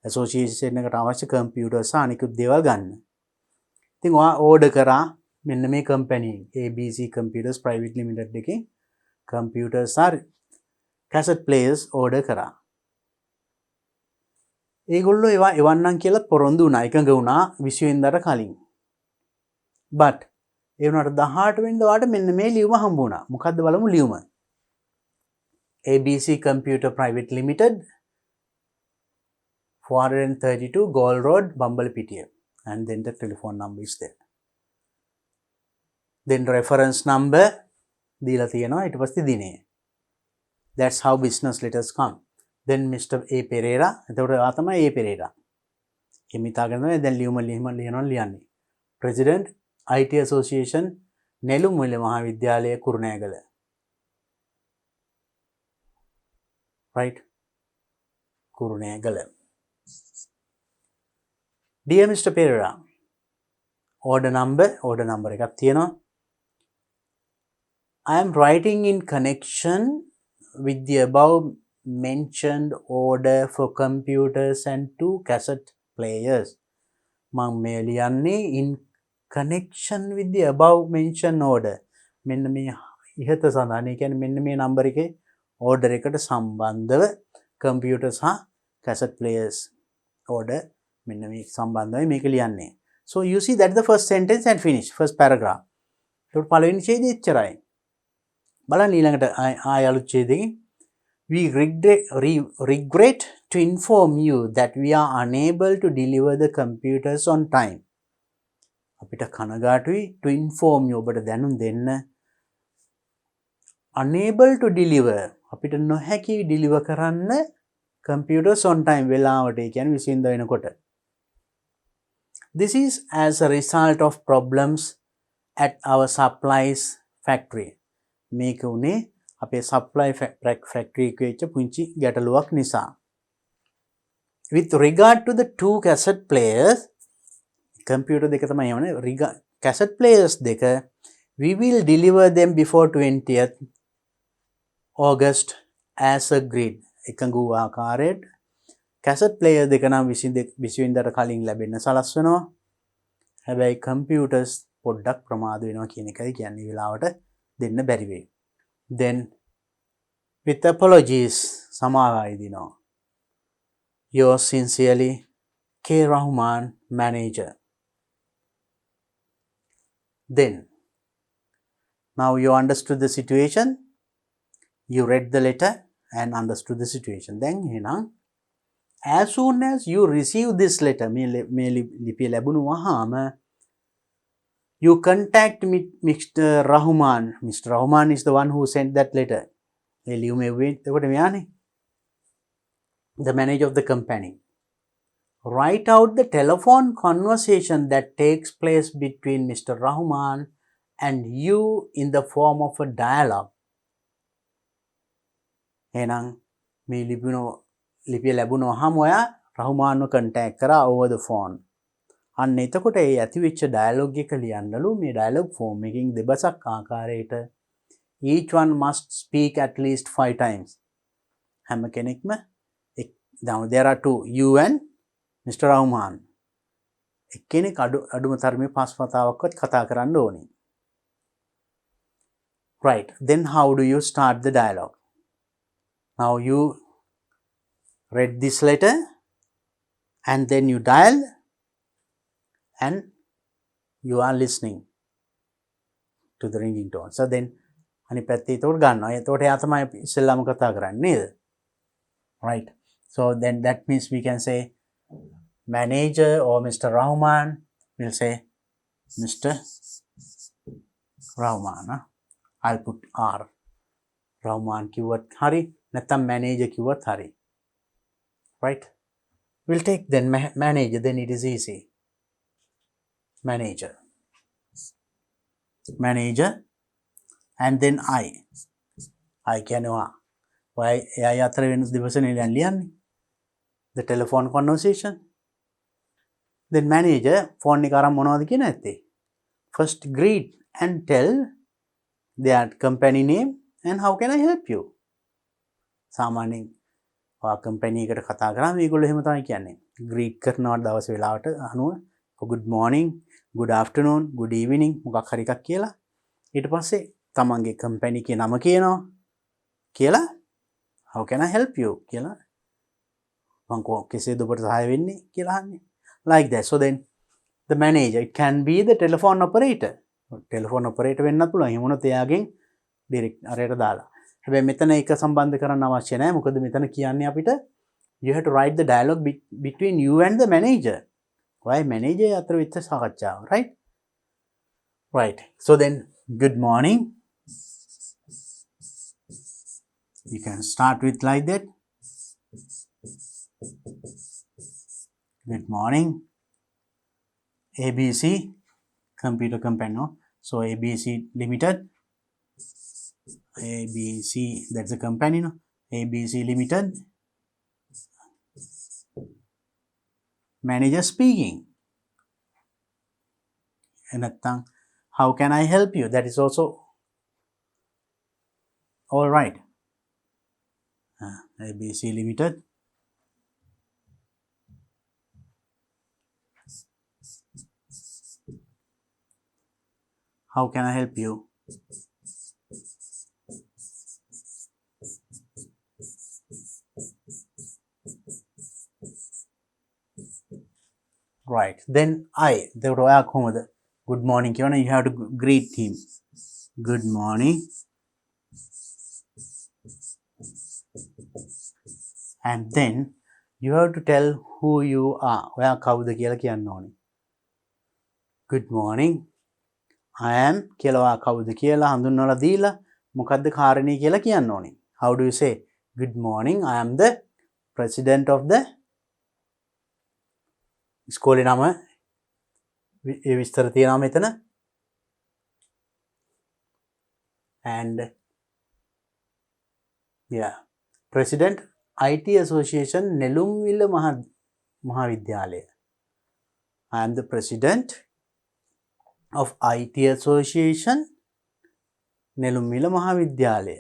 association එකට අවශ්‍ය computers සහ අනිකුත් දේවල් ගන්න. ඉතින් ඔයා order කරා මෙන්න මේ company ABC Computers Private Limited එකේ computers සහ cassette players order කරා. ඒගොල්ලෝ ඒවා එවන්නම් කියලා පොරොන්දු වුණා, එකඟ වුණා 20 වෙනිදාට කලින්. but ඒ වුණාට 18 වෙනිදා වාට මෙන්න මේ ලියුම හම්බ වුණා. මොකද්ද බලමු ලියුම. ABC Computer Private Limited 432 Gold Road, Bumblebee, and then the telephone number is there. Then reference number දීලා තියෙනවා ඊට පස්සේ දිනේ. That's how business letters come. Then Mr. A Pereira, එතකොට ආ තමයි A Pereira. එමිතාගෙන තමයි දැන් ලියුම ලියන්නේ. President IT Association නෙළුමුල මහාවිද්‍යාලය Kurunegala. Right? Kurunegala. Dear Mr. Pereira, order number එකක් තියෙනවා. I am writing in connection with the above mentioned order for computers and 2 cassette players. මම මේ ලියන්නේ in connection with the above mentioned order. මෙන්න මේ ඉහත සඳහන්. ඒ කියන්නේ මෙන්න මේ නම්බර එකේ ඕඩර් එකට සම්බන්ධව කම්පියුටර් සහ කැසට් ප්ලේයර්ස් ඕඩර් මෙන්න මේ සම්බන්ධවයි මේක ලියන්නේ. So you see that the first sentence and finish first paragraph. ඒකට පළවෙනි ඡේදය එච්චරයි. බලන්න ඊළඟට ආය අලුත් ඡේදයෙන් we regret to inform you that we are unable to deliver the computers on time. අපිට කනගාටුයි to inform you ඔබට දැනුම් දෙන්න. Unable to deliver අපිට නොහැකි deliver කරන්න computers on time වෙලාවට ඒ කියන්නේ 20 වෙනකොට. This is as a result of problems at our supplies factory. මේක උනේ අපේ supply factory එකේ වෙච්ච පුංචි ගැටලුවක් නිසා. With regard to the two cassette players, computer දෙක තමයි යවනේ cassette players දෙක, we will deliver them before 20th August as agreed. එකඟ වූ ආකාරයට cassette player දෙක නම් 20 වෙනිදාට කලින් ලැබෙන්න සලස්වනවා. හැබැයි computers පොඩ්ඩක් ප්‍රමාද වෙනවා කියන එකයි කියන්නේ වෙලාවට දෙන්න බැරි වෙයි. Then with apologies සමාවයි දිනවා. Yours sincerely K. Rahman, manager. Then now you understood the situation, you read the letter and understood the situation. Then as soon as you receive this letter මේ ලිපිය ලැබුණු වහාම you contact Mr. Rahman. Mr. Rahman is the one who sent that letter. The manager of the company. Write out the telephone conversation that takes place between Mr. Rahman and you in the form of a dialogue. එහෙනම් මේ ලිපිය ලැබුණාම ඔයා රහමාන්ව contact කරා over the phone. අන්න එතකොට ඒ ඇතිවෙච්ච dialogue එක ලියන්නලු මේ ඩයලොග් ෆෝම් එකකින් දෙබසක් ආකාරයට each one must speak at least 5 times. හැම කෙනෙක්ම now there are two, you and Mr. Rahman. එක්කෙනෙක් අඩුම තරමේ 5 වතාවක්වත් කතා කරන්න ඕනේ. Right, then how do you start the dialogue? Now you read this letter and then you dial and you are listening to the ringing tone. So then අනිත් පැත්තේ ඒතකොට ගන්නවා. ඒතකොට එයා තමයි ඉස්සෙල්ලාම කතා කරන්නේ නේද? Right. So then that means we can say manager or Mr. Rahman will say Mr. Rahman. I'll put R. Rahman කිව්වත් හරි නැත්නම් manager කිව්වත් හරි. Right. We'll take then manager, then it is easy. Manager and then I කියනවා ඔය එයා අතර වෙන දිවසනේ ලියන්නේ the telephone conversation. Then manager phone එක අරන් මොනවද කියන ඇත්තේ first greet and tell their company name and how can I help you. සාමාන්‍යයෙන් ඔයා company එකට කතා කරාම මේගොල්ලෝ එහෙම තමයි කියන්නේ greet කරනවා දවස් වෙලාවට අනුව good morning, good afternoon, good evening මොකක් හරි එකක් කියලා ඊට පස්සේ තමන්ගේ කම්පැනි එකේ නම කියනවා කියලා how can I help you කියලා මම කෙසේද ඔබට සහාය වෙන්නේ කියලා අහන්නේ like that. So then the manager, it can be the telephone operator වෙන්නත් පුළුවන්. එහෙම වුණොත් එයාගෙන් direct අරයට දාලා. හැබැයි මෙතන එක සම්බන්ධ කරන්න අවශ්‍ය නැහැ. මොකද මෙතන කියන්නේ අපිට you have to write the dialogue between you and the manager. Why manager අතර වෙච්ච සාකච්ඡාව, right? Right. So then good morning. You can start with like that. Good morning. ABC computer company. No? So ABC Limited. ABC, that's a company. No? ABC Limited. Manager speaking. And how can I help you? That is also all right. ABC Limited. How can I help you? right. Then I එතකොට ඔයා කොහොමද good morning කියවන you have to greet him good morning and then you have to tell who you are ඔයා කවුද කියලා කියන්න ඕනේ good morning I am කියලා ඔයා කවුද කියලා හඳුන්වලා දීලා මොකද්ද කාරණේ කියලා කියන්න ඕනේ how do you say good morning I am the president of the ඉස්කෝලේ නම ඒ විස්තර තියෙනවා මෙතන and yeah president IT association නෙළුම්විල මහාවිද්‍යාලය I am the president of IT association නෙළුම්විල මහාවිද්‍යාලය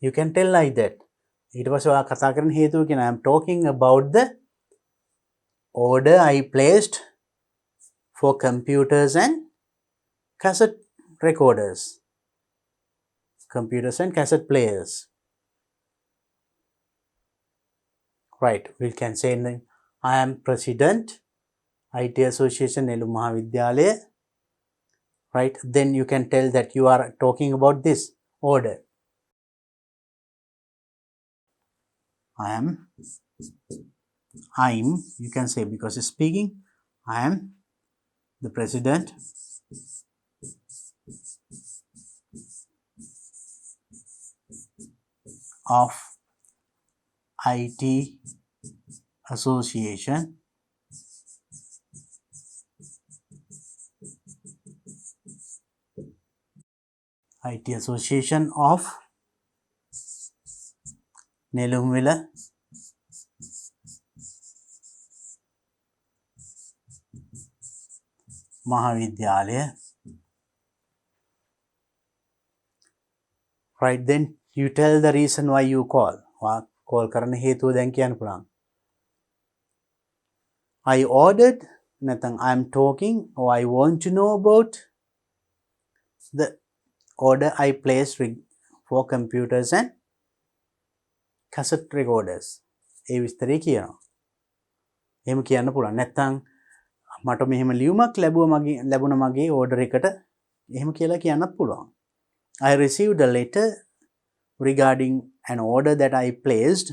you can tell like that ඊට පස්සේ ඔයා කතා කරන හේතුව කියන I am talking about the order I placed for computers and cassette recorders computers and cassette players right we can say I am president IT association Nelum Mahavidyalaya right then you can tell that you are talking about this order I'm you can say because it's speaking I am the president of IT association of Nelumvila Mahavidyalaya right then you tell the reason why you call call කරන හේතුව දැන් කියන්න පුළුවන් I ordered නැත්නම් I am talking or I want to know about the order I placed for computers and cassette recorders ඒ විස්තරේ කියනවා එහෙම කියන්න පුළුවන් නැත්නම් මට මෙහෙම ලියුමක් ලැබුණ මගේ ඕඩර් එකට එහෙම කියලා කියන්නත් පුළුවන් I received a letter regarding an order that I placed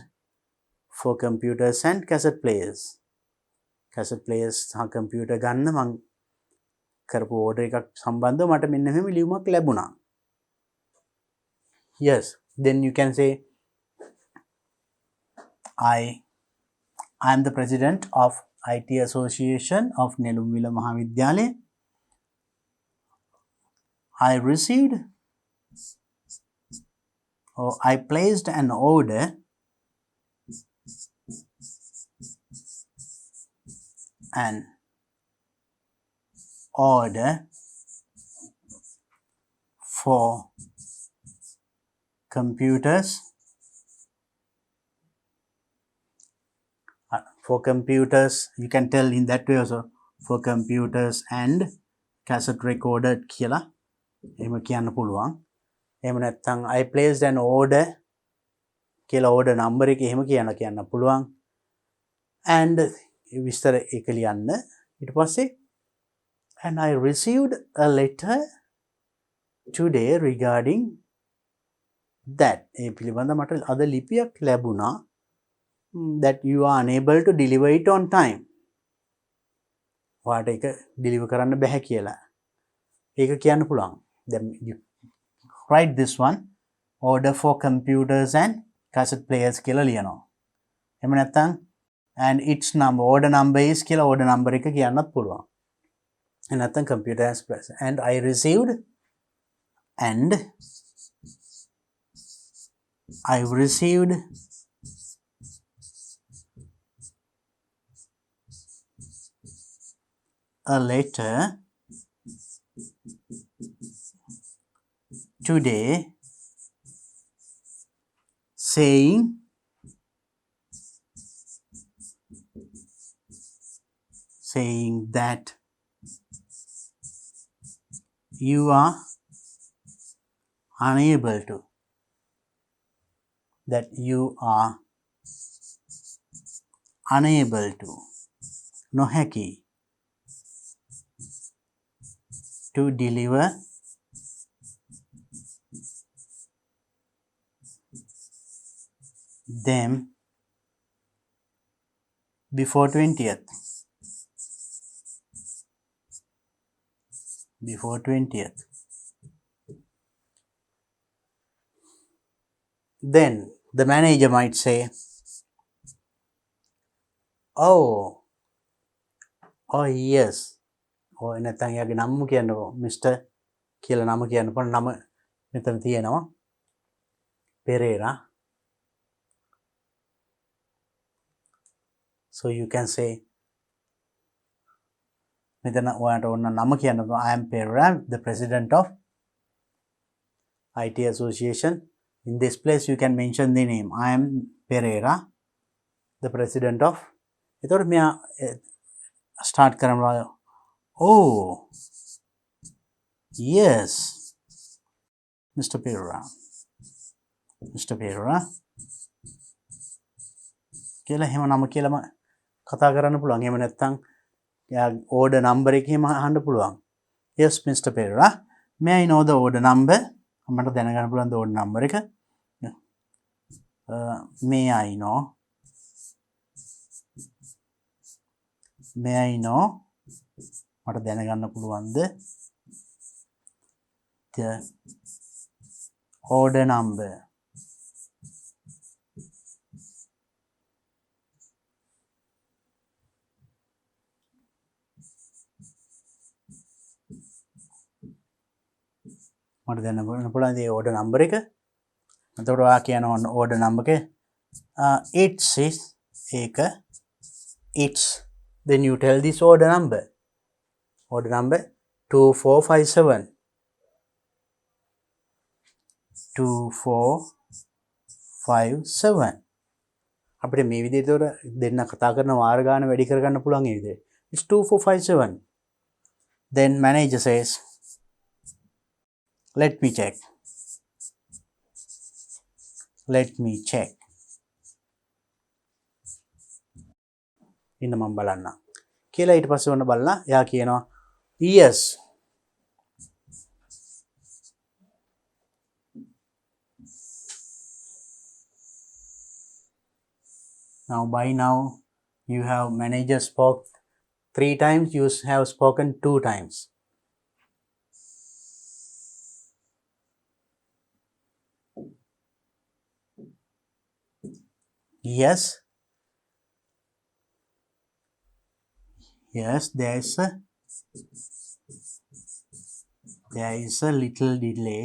for computers and cassette players සහ computer ගන්න මං කරපු order එකක් සම්බන්ධව මට මෙන්න මෙහෙම ලියුමක් ලැබුණා yes then you can say I am the president of IT association of Nelumvila Mahavidyalaya I received or I placed an order for computers you can tell in that way also for computers and cassette recorder කියලා එහෙම කියන්න පුළුවන් එහෙම නැත්නම් I placed an order කියලා order number එක එහෙම කියන්න පුළුවන් and විස්තර එක ලියන්න ඊට පස්සේ and I received a letter today regarding that ඒ පිළිබඳව මට අද ලිපියක් ලැබුණා that you are unable to deliver it on time ඔයාට ඒක deliver කරන්න බැහැ කියලා ඒක කියන්න පුළුවන් then you write this one order for computers and cassette players කියලා ලියනවා එහෙම නැත්නම් and its number order number is කියලා order number එක කියන්නත් පුළුවන් එහෙනම් නැත්නම් computers and I received a letter today saying that you are unable unable to නොහැකි to deliver them before 20th. Before 20th. Then the manager might say, oh yes. නැත්නම් එයාගේ නම කියන්නකො මිස්ටර් කියලා නම කියන්න පුළුවන්. නම මෙතන තියෙනවා. Pereira. So you can say මෙතන ඔයාට ඕන නම කියන්නකො I am Pereira, the president of IT association. In this place you can mention the name. I am Pereira, the president of. එතකොට මෙයා start කරනවා. Oh yes, Mr. Pereira. Mr. Pereira කියලා එහෙම නම කියලාම කතා කරන්න පුළුවන්. එහෙම නැත්නම් order number එකේම අහන්න පුළුවන්. Yes, Mr. Pereira, may I know the order number? මට දැනගන්න පුළුවන් order number එක. May I know මට දැනගන්න පුළුවන්ද the order number? මට දැනගන්න පුළුවන් the order number එක. එතකොට ඔයා කියනවා order number එක it's ඒක it's. Then you tell this order number. Order number 2457. 2457. අපිට මේ විදිහට දෙන්න කතා කරන වාර ගන්න වැඩි කරගන්න පුළුවන් මේ විදිහට. It's 2457. Then manager says, let me check. ඉන්න මම බලන්න කියලා ඊට පස්සේ වන්න බලලා එයා කියනවා yes. Now by now you have manager spoke 3 times, you have spoken 2 times. Yes. Yes, there is a little delay.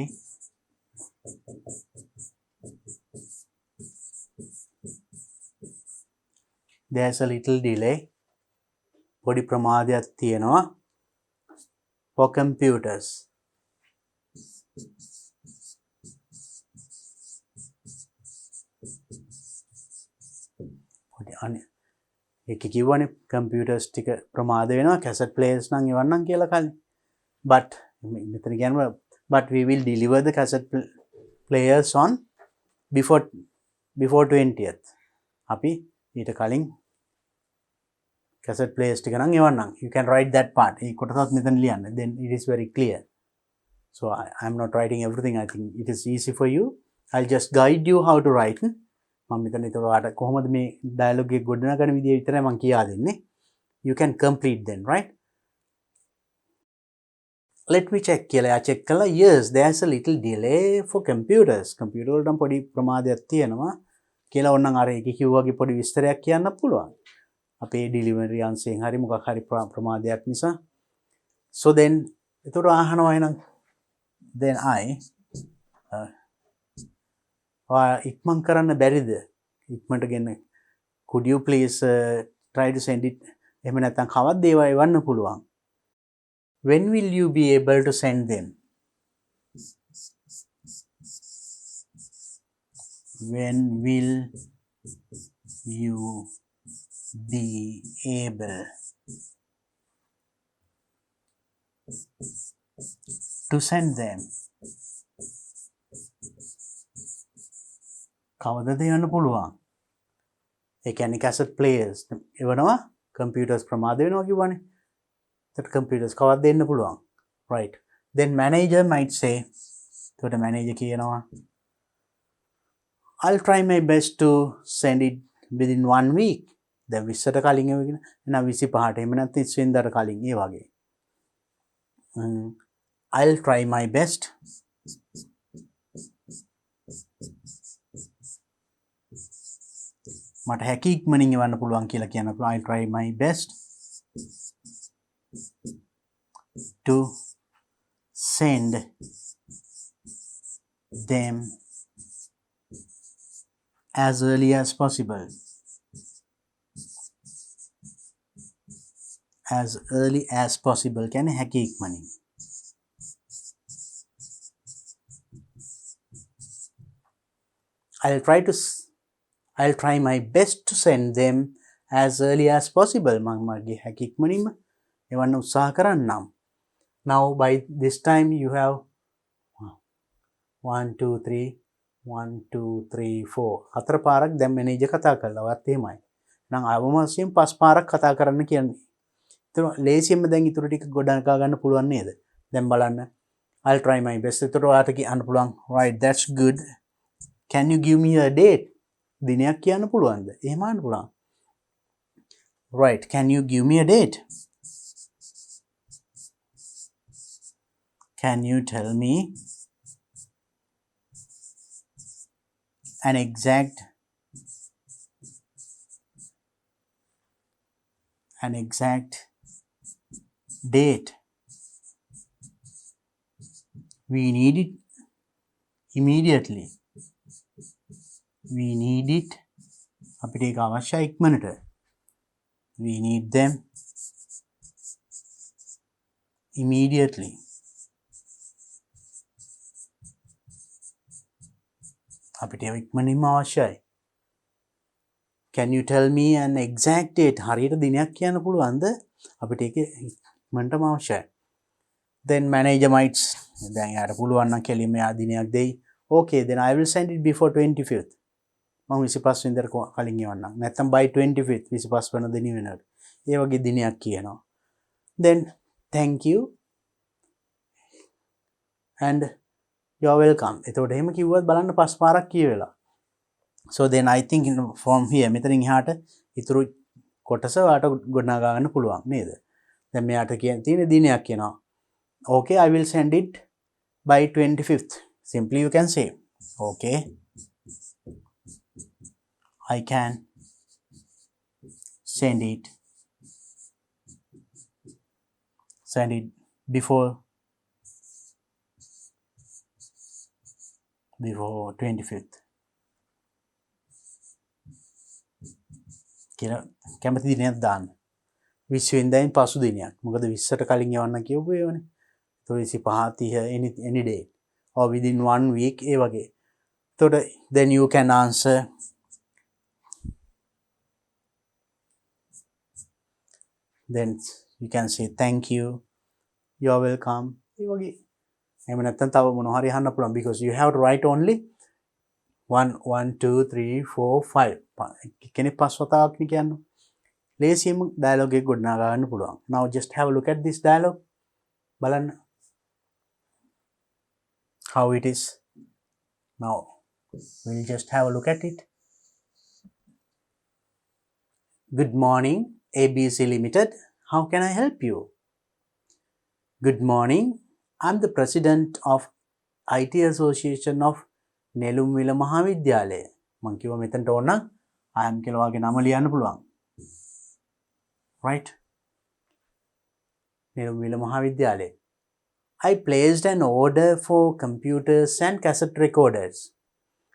There is a little delay. පොඩි ප්‍රමාදයක් තියෙනවා for computers. ඒක කිව්වනේ computers ටික ප්‍රමාද වෙනවා cassette players නම් එවන්නම් කියලා කලින්. But මෙතන කියනවා but we will deliver the cassette players on before 20th. අපි ඊට කලින් cassette players ටික නම් එවන්නම්. You can write that part. ඒ කොටසත් මෙතන ලියන්න. Then it is very clear. So I am not writing everything. I think it is easy for you. I'll just guide you how to write. මම මෙතන ඒතර ඔයාලට කොහොමද මේ ඩයලොග් එක ගොඩනගන විදිය විතරයි මම කියා දෙන්නේ. You can complete then, right? Let me check කියලා එයා check කළා. Yes, there's a little delay for computers. computer වලට පොඩි ප්‍රමාදයක් තියෙනවා කියලා ඕනනම් අර ඒක කිව්වාගේ පොඩි විස්තරයක් කියන්න පුළුවන්. අපේ delivery අංශයෙන් හරි මොකක් හරි ප්‍රමාදයක් නිසා. So then ඒතර අහනවා එහෙනම් then ඉක්මන් කරන්න බැරිද? ඉක්මනට ගෙන්න. Could you please try to send it? එහෙම නැත්නම් කවද්ද ඒවා එවන්න පුළුවන්? When will you be able to send them? When will you be able to send them? කවදද යන්න පුළුවන්? ඒ කියන්නේ cassette players එවනවා computers ප්‍රමාද වෙනවා කිව්වනේ. that computers කවද්ද දෙන්න පුළුවන්. right. then manager might say එතකොට manager කියනවා I'll try my best to send it within 1 week. දැන් 20ට කලින් එවගෙන එහෙනම් 25ට එහෙම නැත්නම් 30 වෙනිදාට කලින් ඒ වගේ. I'll try my best මට හැකි ඉක්මනින් එවන්න පුළුවන් කියලා කියන්න පුළුවන්. I'll try my best to send them as early as possible. As early as possible කියන්නේ හැකි ඉක්මනින්. I'll try my best to send them as early as possible. මම මගේ හැකි ඉක්මනින්ම එවන්න උත්සාහ කරන්නම්. Now by this time you have 1 2 3 1 2 3 4 හතර පාරක් දැන් මැනේජර් කතා කළා. වත් එහෙමයි. නම් අවම වශයෙන් පස් පාරක් කතා කරන්න කියන්නේ. ඒතර ලේසියෙන්ම දැන් ඊටු ටික ගොඩනගා ගන්න පුළුවන් නේද? දැන් බලන්න. I'll try my best. ඒතර ඔයාට කියන්න පුළුවන්. Right, that's good. Can you give me a date? දිනයක් කියන්න පුළුවන්ද? එහෙම අහන්න පුළුවන්. Right, can you give me a date? Can you tell me an exact date? We need it immediately. We need it අපිට ඒක අවශ්‍යයි ඉක්මනට. We need them immediately. අපිට ඒක ඉක්මනින්ම අවශ්‍යයි. Can you tell me an exact date? හරියට දිනයක් කියන්න පුළුවන්ද? අපිට ඒක ඉක්මනටම අවශ්‍යයි. Then manager might දැන් යාට පුළුවන් නම් කෙලින්ම යා දිනයක් දෙයි. Okay, then I will send it before 25th. මම 25 වෙනිදාට කලින් එවන්නම්. නැත්නම් by 25th 25 වෙනි දින වෙනකොට. ඒ වගේ දිනයක් කියනවා. Then thank you and you're welcome. එතකොට එහෙම කිව්වත් බලන්න පස් පාරක් කියවෙලා. So then I think from here මෙතනින් එහාට ඊතුරු කොටස ඔයාලට ගොඩනගා ගන්න පුළුවන් නේද? දැන් මෙයාට තියෙන දිනයක් කියනවා. Okay, I will send it by 25th. Simply you can say, okay, I can send it before 25th. කියලා කැමති දිනයක් දාන්න. 20 වෙනිදායින් පසු දිනයක්. මොකද 20ට කලින් යවන්න කියවපු ඒවනේ. So 25 30 any day or within 1 week ඒ වගේ. So then you can answer then you can say thank you, you're welcome ඒ වගේ. එහෙම නැත්නම් තව මොනවා හරි අහන්න පුළුවන් because you have to write only 1 2 3 4 5 කෙනෙක් පස් වතාවක් නේ කියන්නේ. ලේසියෙම dialogue එක ගොඩනගා ගන්න පුළුවන්. Now just have a look at this dialogue. බලන්න how it is. Now we'll just have a look at it. Good morning, ABC Limited. How can I help you? Good morning. I'm the president of IT Association of Nelumwila Mahavidyalaya. මං කිව්වා මෙතනට ඕන නම් I am කියලා වගේ නම ලියන්න පුළුවන්. Right? Nelumwila Mahavidyalaya. I placed an order for computers and cassette recorders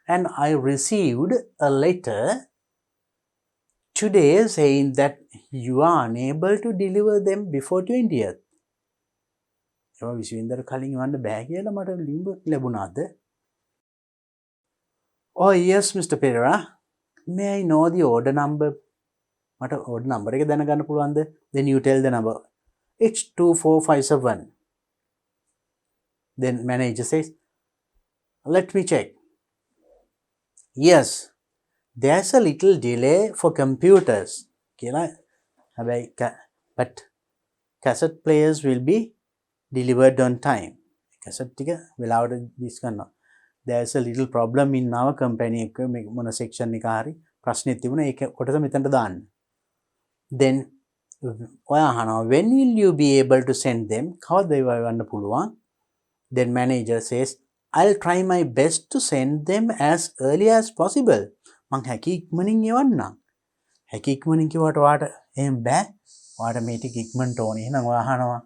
and I received a letter today saying that you are unable to deliver them before 20th. ඒවා 20 වෙනිදාට කලින් යවන්න බෑ කියලා මට ලියුමක් ලැබුණාද? Oh yes, Mr. Pereira. May I know the order number? මට order number එක දැනගන්න පුළුවන්ද? Then you tell the number. It's 2457. Then manager says, let me check. Yes, there's a little delay for computers කියලා හැබැයි but cassette players will be delivered on time. cassette ටික වෙලාවට දිස් කරනවා. there's a little problem in our company එක මොන section එක හරි ප්‍රශ්නෙත් තිබුණා ඒක කොටස මෙතනට දාන්න. then ඔයා අහනවා when will you be able to send them? කවද්ද ඒවා ගන්න පුළුවන්? then manager says I'll try my best to send them as early as possible. මං හැකි ඉක්මනින් එවන්නම්. හැකි ඉක්මනින් කිව්වට ඔයාට එහෙම බෑ. ඔයාට මේ ටික ඉක්මනට ඕනේ. එහෙනම් ඔයා අහනවා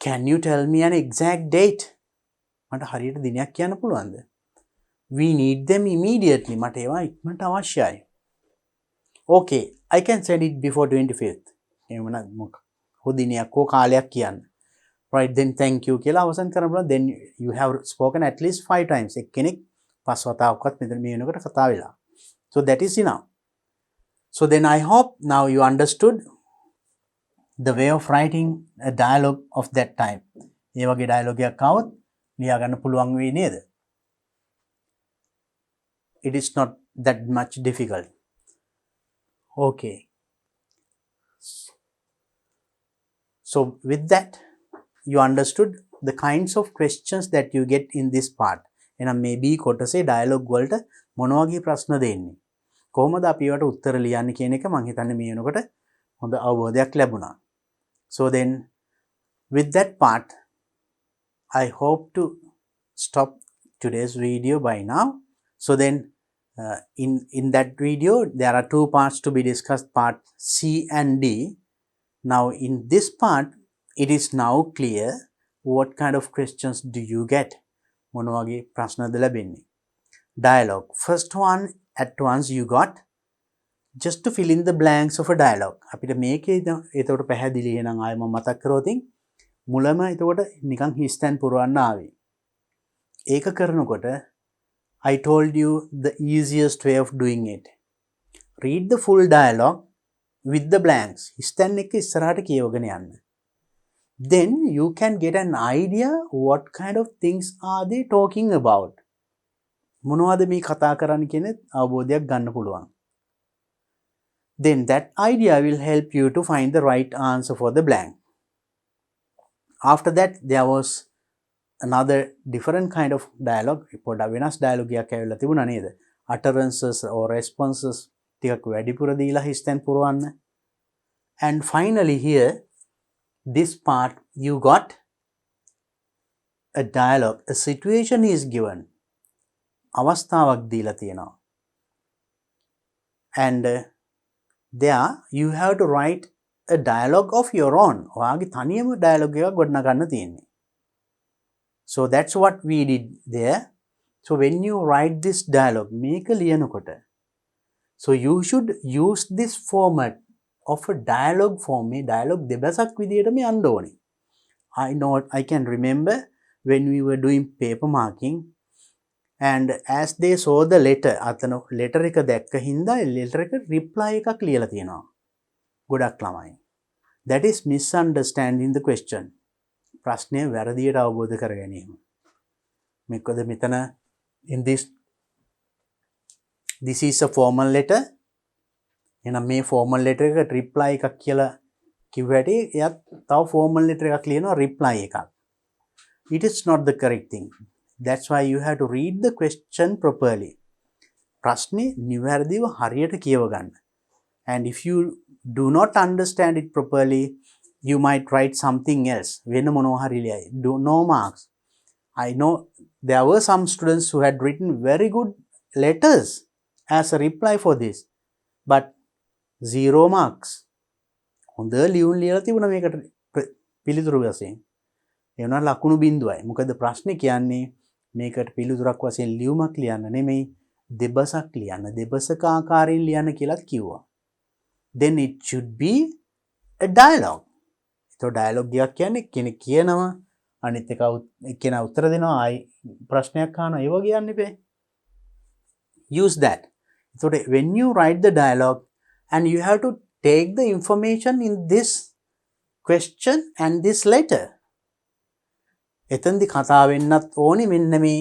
Can you tell me an exact date? මට හරියට දිනයක් කියන්න පුළුවන්ද? We need them immediately. මට ඒවා ඉක්මනට අවශ්‍යයි. Okay, I can send it before 25th. එහෙම නේද? හොදිනියක් හෝ කාලයක් කියන්න. Right, then thank you කියලා අවසන් කරනවා. Then you have spoken at least 5 times. එක්කෙනෙක් 5 වතාවක්වත් මෙතන මේ වෙනකොට කතා වෙලා. So that is enough. So then I hope now you understood the way of writing a dialogue of that time. ඒ වගේ dialogue එකක් આવොත් ලියා ගන්න පුළුවන් වෙයි නේද? It is not that much difficult. Okay. So with that you understood the kinds of questions that you get in this part. එහෙනම් මේ B කොටසේ dialogue වලට මොන වගේ ප්‍රශ්න දෙන්නේ? කොහොමද අපි ඒවට උත්තර ලියන්නේ කියන එක මම හිතන්නේ මේ වෙනකොට හොඳ අවබෝධයක් ලැබුණා. So then with that part I hope to stop today's video by now. So then in that video there are 2 parts to be discussed, part C and D. Now in this part it is now clear what kind of questions do you get. මොන වගේ ප්‍රශ්නද ලැබෙන්නේ? Dialogue. First one at once you got just to fill in the blanks of a dialogue. අපිට මේකේ එතකොට පැහැදිලි එහෙනම් ආයෙ මම මතක් කරොතින් මුලම එතකොට නිකන් හිස්තැන් පුරවන්න ආවේ. ඒක කරනකොට I told you the easiest way of doing it. Read the full dialogue with the blanks. හිස්තැන් එක ඉස්සරහට කියවගෙන යන්න. Then you can get an idea what kind of things are they talking about. මොනවද මේ කතා කරන්නේ කියන අවබෝධයක් ගන්න පුළුවන්. Then that idea will help you to find the right answer for the blank. After that there was another different kind of dialogue. පොඩ වෙනස් dialogue එකක් ඇවිල්ලා තිබුණා නේද? Utterances or responses ටිකක් වැඩිපුර දීලා හිස්තැන් පුරවන්න. And finally here this part you got a dialogue, a situation is given. අවස්ථාවක් දීලා තියෙනවා. And there you have to write a dialogue of your own. ඔයාගේ තනියම dialogue එකක් ගොඩනගන්න තියෙන්නේ. So that's what we did there. So when you write this dialogue මේක ලියනකොට so you should use this format of a dialogue form. මේ dialogue දෙබසක් විදියටම යන්න ඕනේ. I can remember when we were doing paper marking and as they saw the letter අතන letter එක දැක්ක හින්දා letter එක reply එකක් ලියලා තියෙනවා. ගොඩක් ළමයි. That is misunderstanding the question. ප්‍රශ්නය වැරදියට අවබෝධ කර ගැනීම. මේකද මෙතන in this is a formal letter. එහෙනම් මේ formal letter එකට reply එකක් කියලා කිව්වට එයාත් තව formal letter එකක් ලියනවා reply එකක්. It is not the correct thing. That's why you have to read the question properly. ප්‍රශ්නේ නිවැරදිව හරියට කියව ගන්න. And if you do not understand it properly, you might write something else. වෙන මොනවා හරි ලියයි. No marks. I know there were some students who had written very good letters as a reply for this, but 0 marks. හොඳ ලියුම් ලියලා තිබුණා මේකට පිළිතුරු වශයෙන්. ඒ වුණා ලකුණු බිඳුවයි. මොකද ප්‍රශ්නේ කියන්නේ මේකට පිළිතුරක් වශයෙන් ලියුමක් ලියන්න නෙමෙයි දෙබසක් ලියන්න. දෙබසක ආකාරයෙන් ලියන්න කියලා කිව්වා. Then it should be a dialogue. So dialogue එකක් කියන්නේ කෙනෙක් කියනවා අනිත් එක එක්කෙනා උත්තර දෙනවා ආයි ප්‍රශ්නයක් අහනවා ඒ වගේ යන්න ඉපේ. Use that. So when you write the dialogue and you have to take the information in this question and this letter. එතෙන්දි කතා වෙන්නත් ඕනි මෙන්න මේ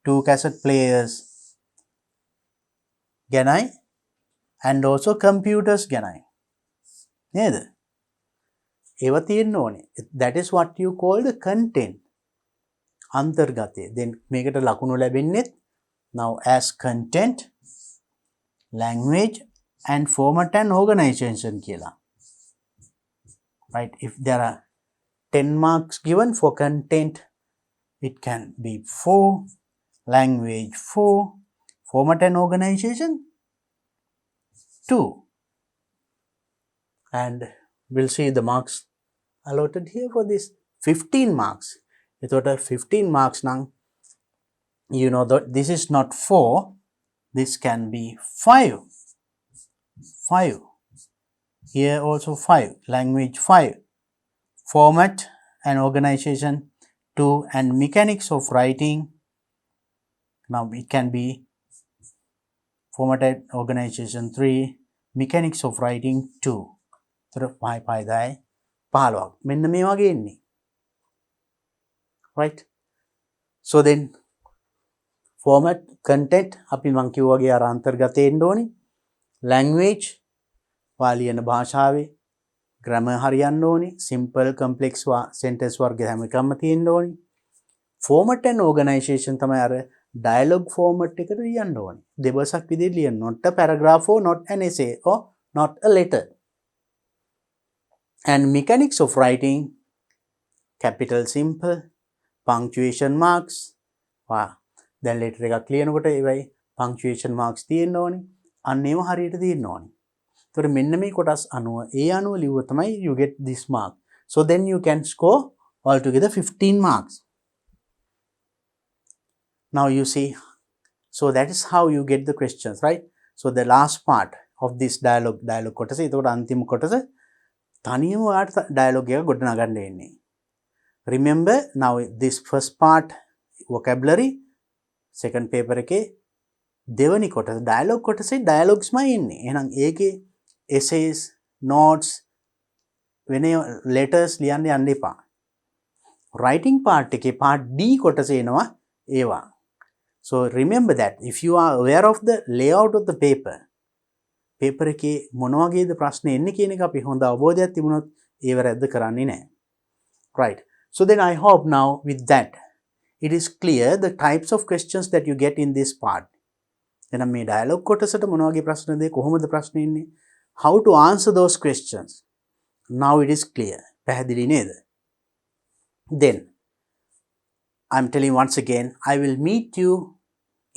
2 cassette players ගැනයි and also computers ගැනයි නේද? ඒවා තියෙන්න ඕනේ. That is what you call the content. අන්තර්ගතය. Then මේකට ලකුණු ලැබෙන්නේ now as content, language and format and organization කියලා. Right? If there are 10 marks given for content, it can be 4, language 4, format and organization 2. And we'll see the marks allotted here for this 15 marks. එතකොට 15 marks නම් you know that this is not 4, this can be 5. 5. Here also 5, language 5, format and organization 2, and mechanics of writing. Now it can be format and organization 3, mechanics of writing 2. තර 5 5 15ක් මෙන්න මේ වගේ එන්නේ. Right? So then format, content අපි මං කිව්වා වගේ අර අන්තර්ගතේ එන්න ඕනේ. language වාලියන භාෂාවේ grammar හරියන්න ඕනේ. simple complex sentence වර්ග හැම එකක්ම තියෙන්න ඕනේ. format and organization තමයි අර dialogue format එකට ලියන්න ඕනේ. දෙබසක් විදිහට ලියන්න. not a paragraph or not an essay or not a letter. And mechanics of writing, capital simple, punctuation marks. දැන් letter එකක් ලියනකොට ඒවයි punctuation marks තියෙන්න ඕනේ. අන්න ඒව හරියට තියෙන්න ඕනේ. ඒතකොට මෙන්න මේ කොටස් අනුව ඒ අනුව ලියුව තමයි you get this mark. So then you can score altogether 15 marks. Now you see, so that is how you get the questions, right? So the last part of this dialogue කොටස. ඒතකොට අන්තිම කොටස තනියම ඔයාලට dialogue එක ගොඩනගන්න එන්නේ. Remember now this first part vocabulary, second paper එකේ දෙවනි කොටස dialogue කොටසේ dialoguesමයි ඉන්නේ. එහෙනම් ඒකේ essays, notes, වෙන letters ලියන්න යන්න එපා. Writing part එකේ part D කොටසේ එනවා ඒවා. So remember that if you are aware of the layout of the paper, paper එකේ මොන වගේද ප්‍රශ්න එන්නේ කියන එක අපි හොඳ අවබෝධයක් තිබුණොත් ඒව රැද්ද කරන්නේ නැහැ. Right. So then I hope now with that it is clear the types of questions that you get in this part. එහෙනම් මේ dialogue කොටසට මොන වගේ ප්‍රශ්නද කොහොමද ප්‍රශ්න එන්නේ? How to answer those questions. Now it is clear. පැහැදිලි නේද? Then I'm telling once again, I will meet you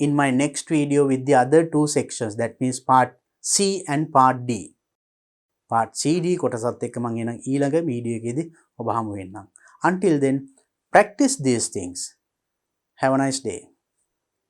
in my next video with the other 2 sections. That means part C and part D. Part C, D කොටසත් එක්ක මම එන ඊළඟ video එකේදී ඔබ හමු වෙන්නම්. Until then, practice these things. Have a nice day.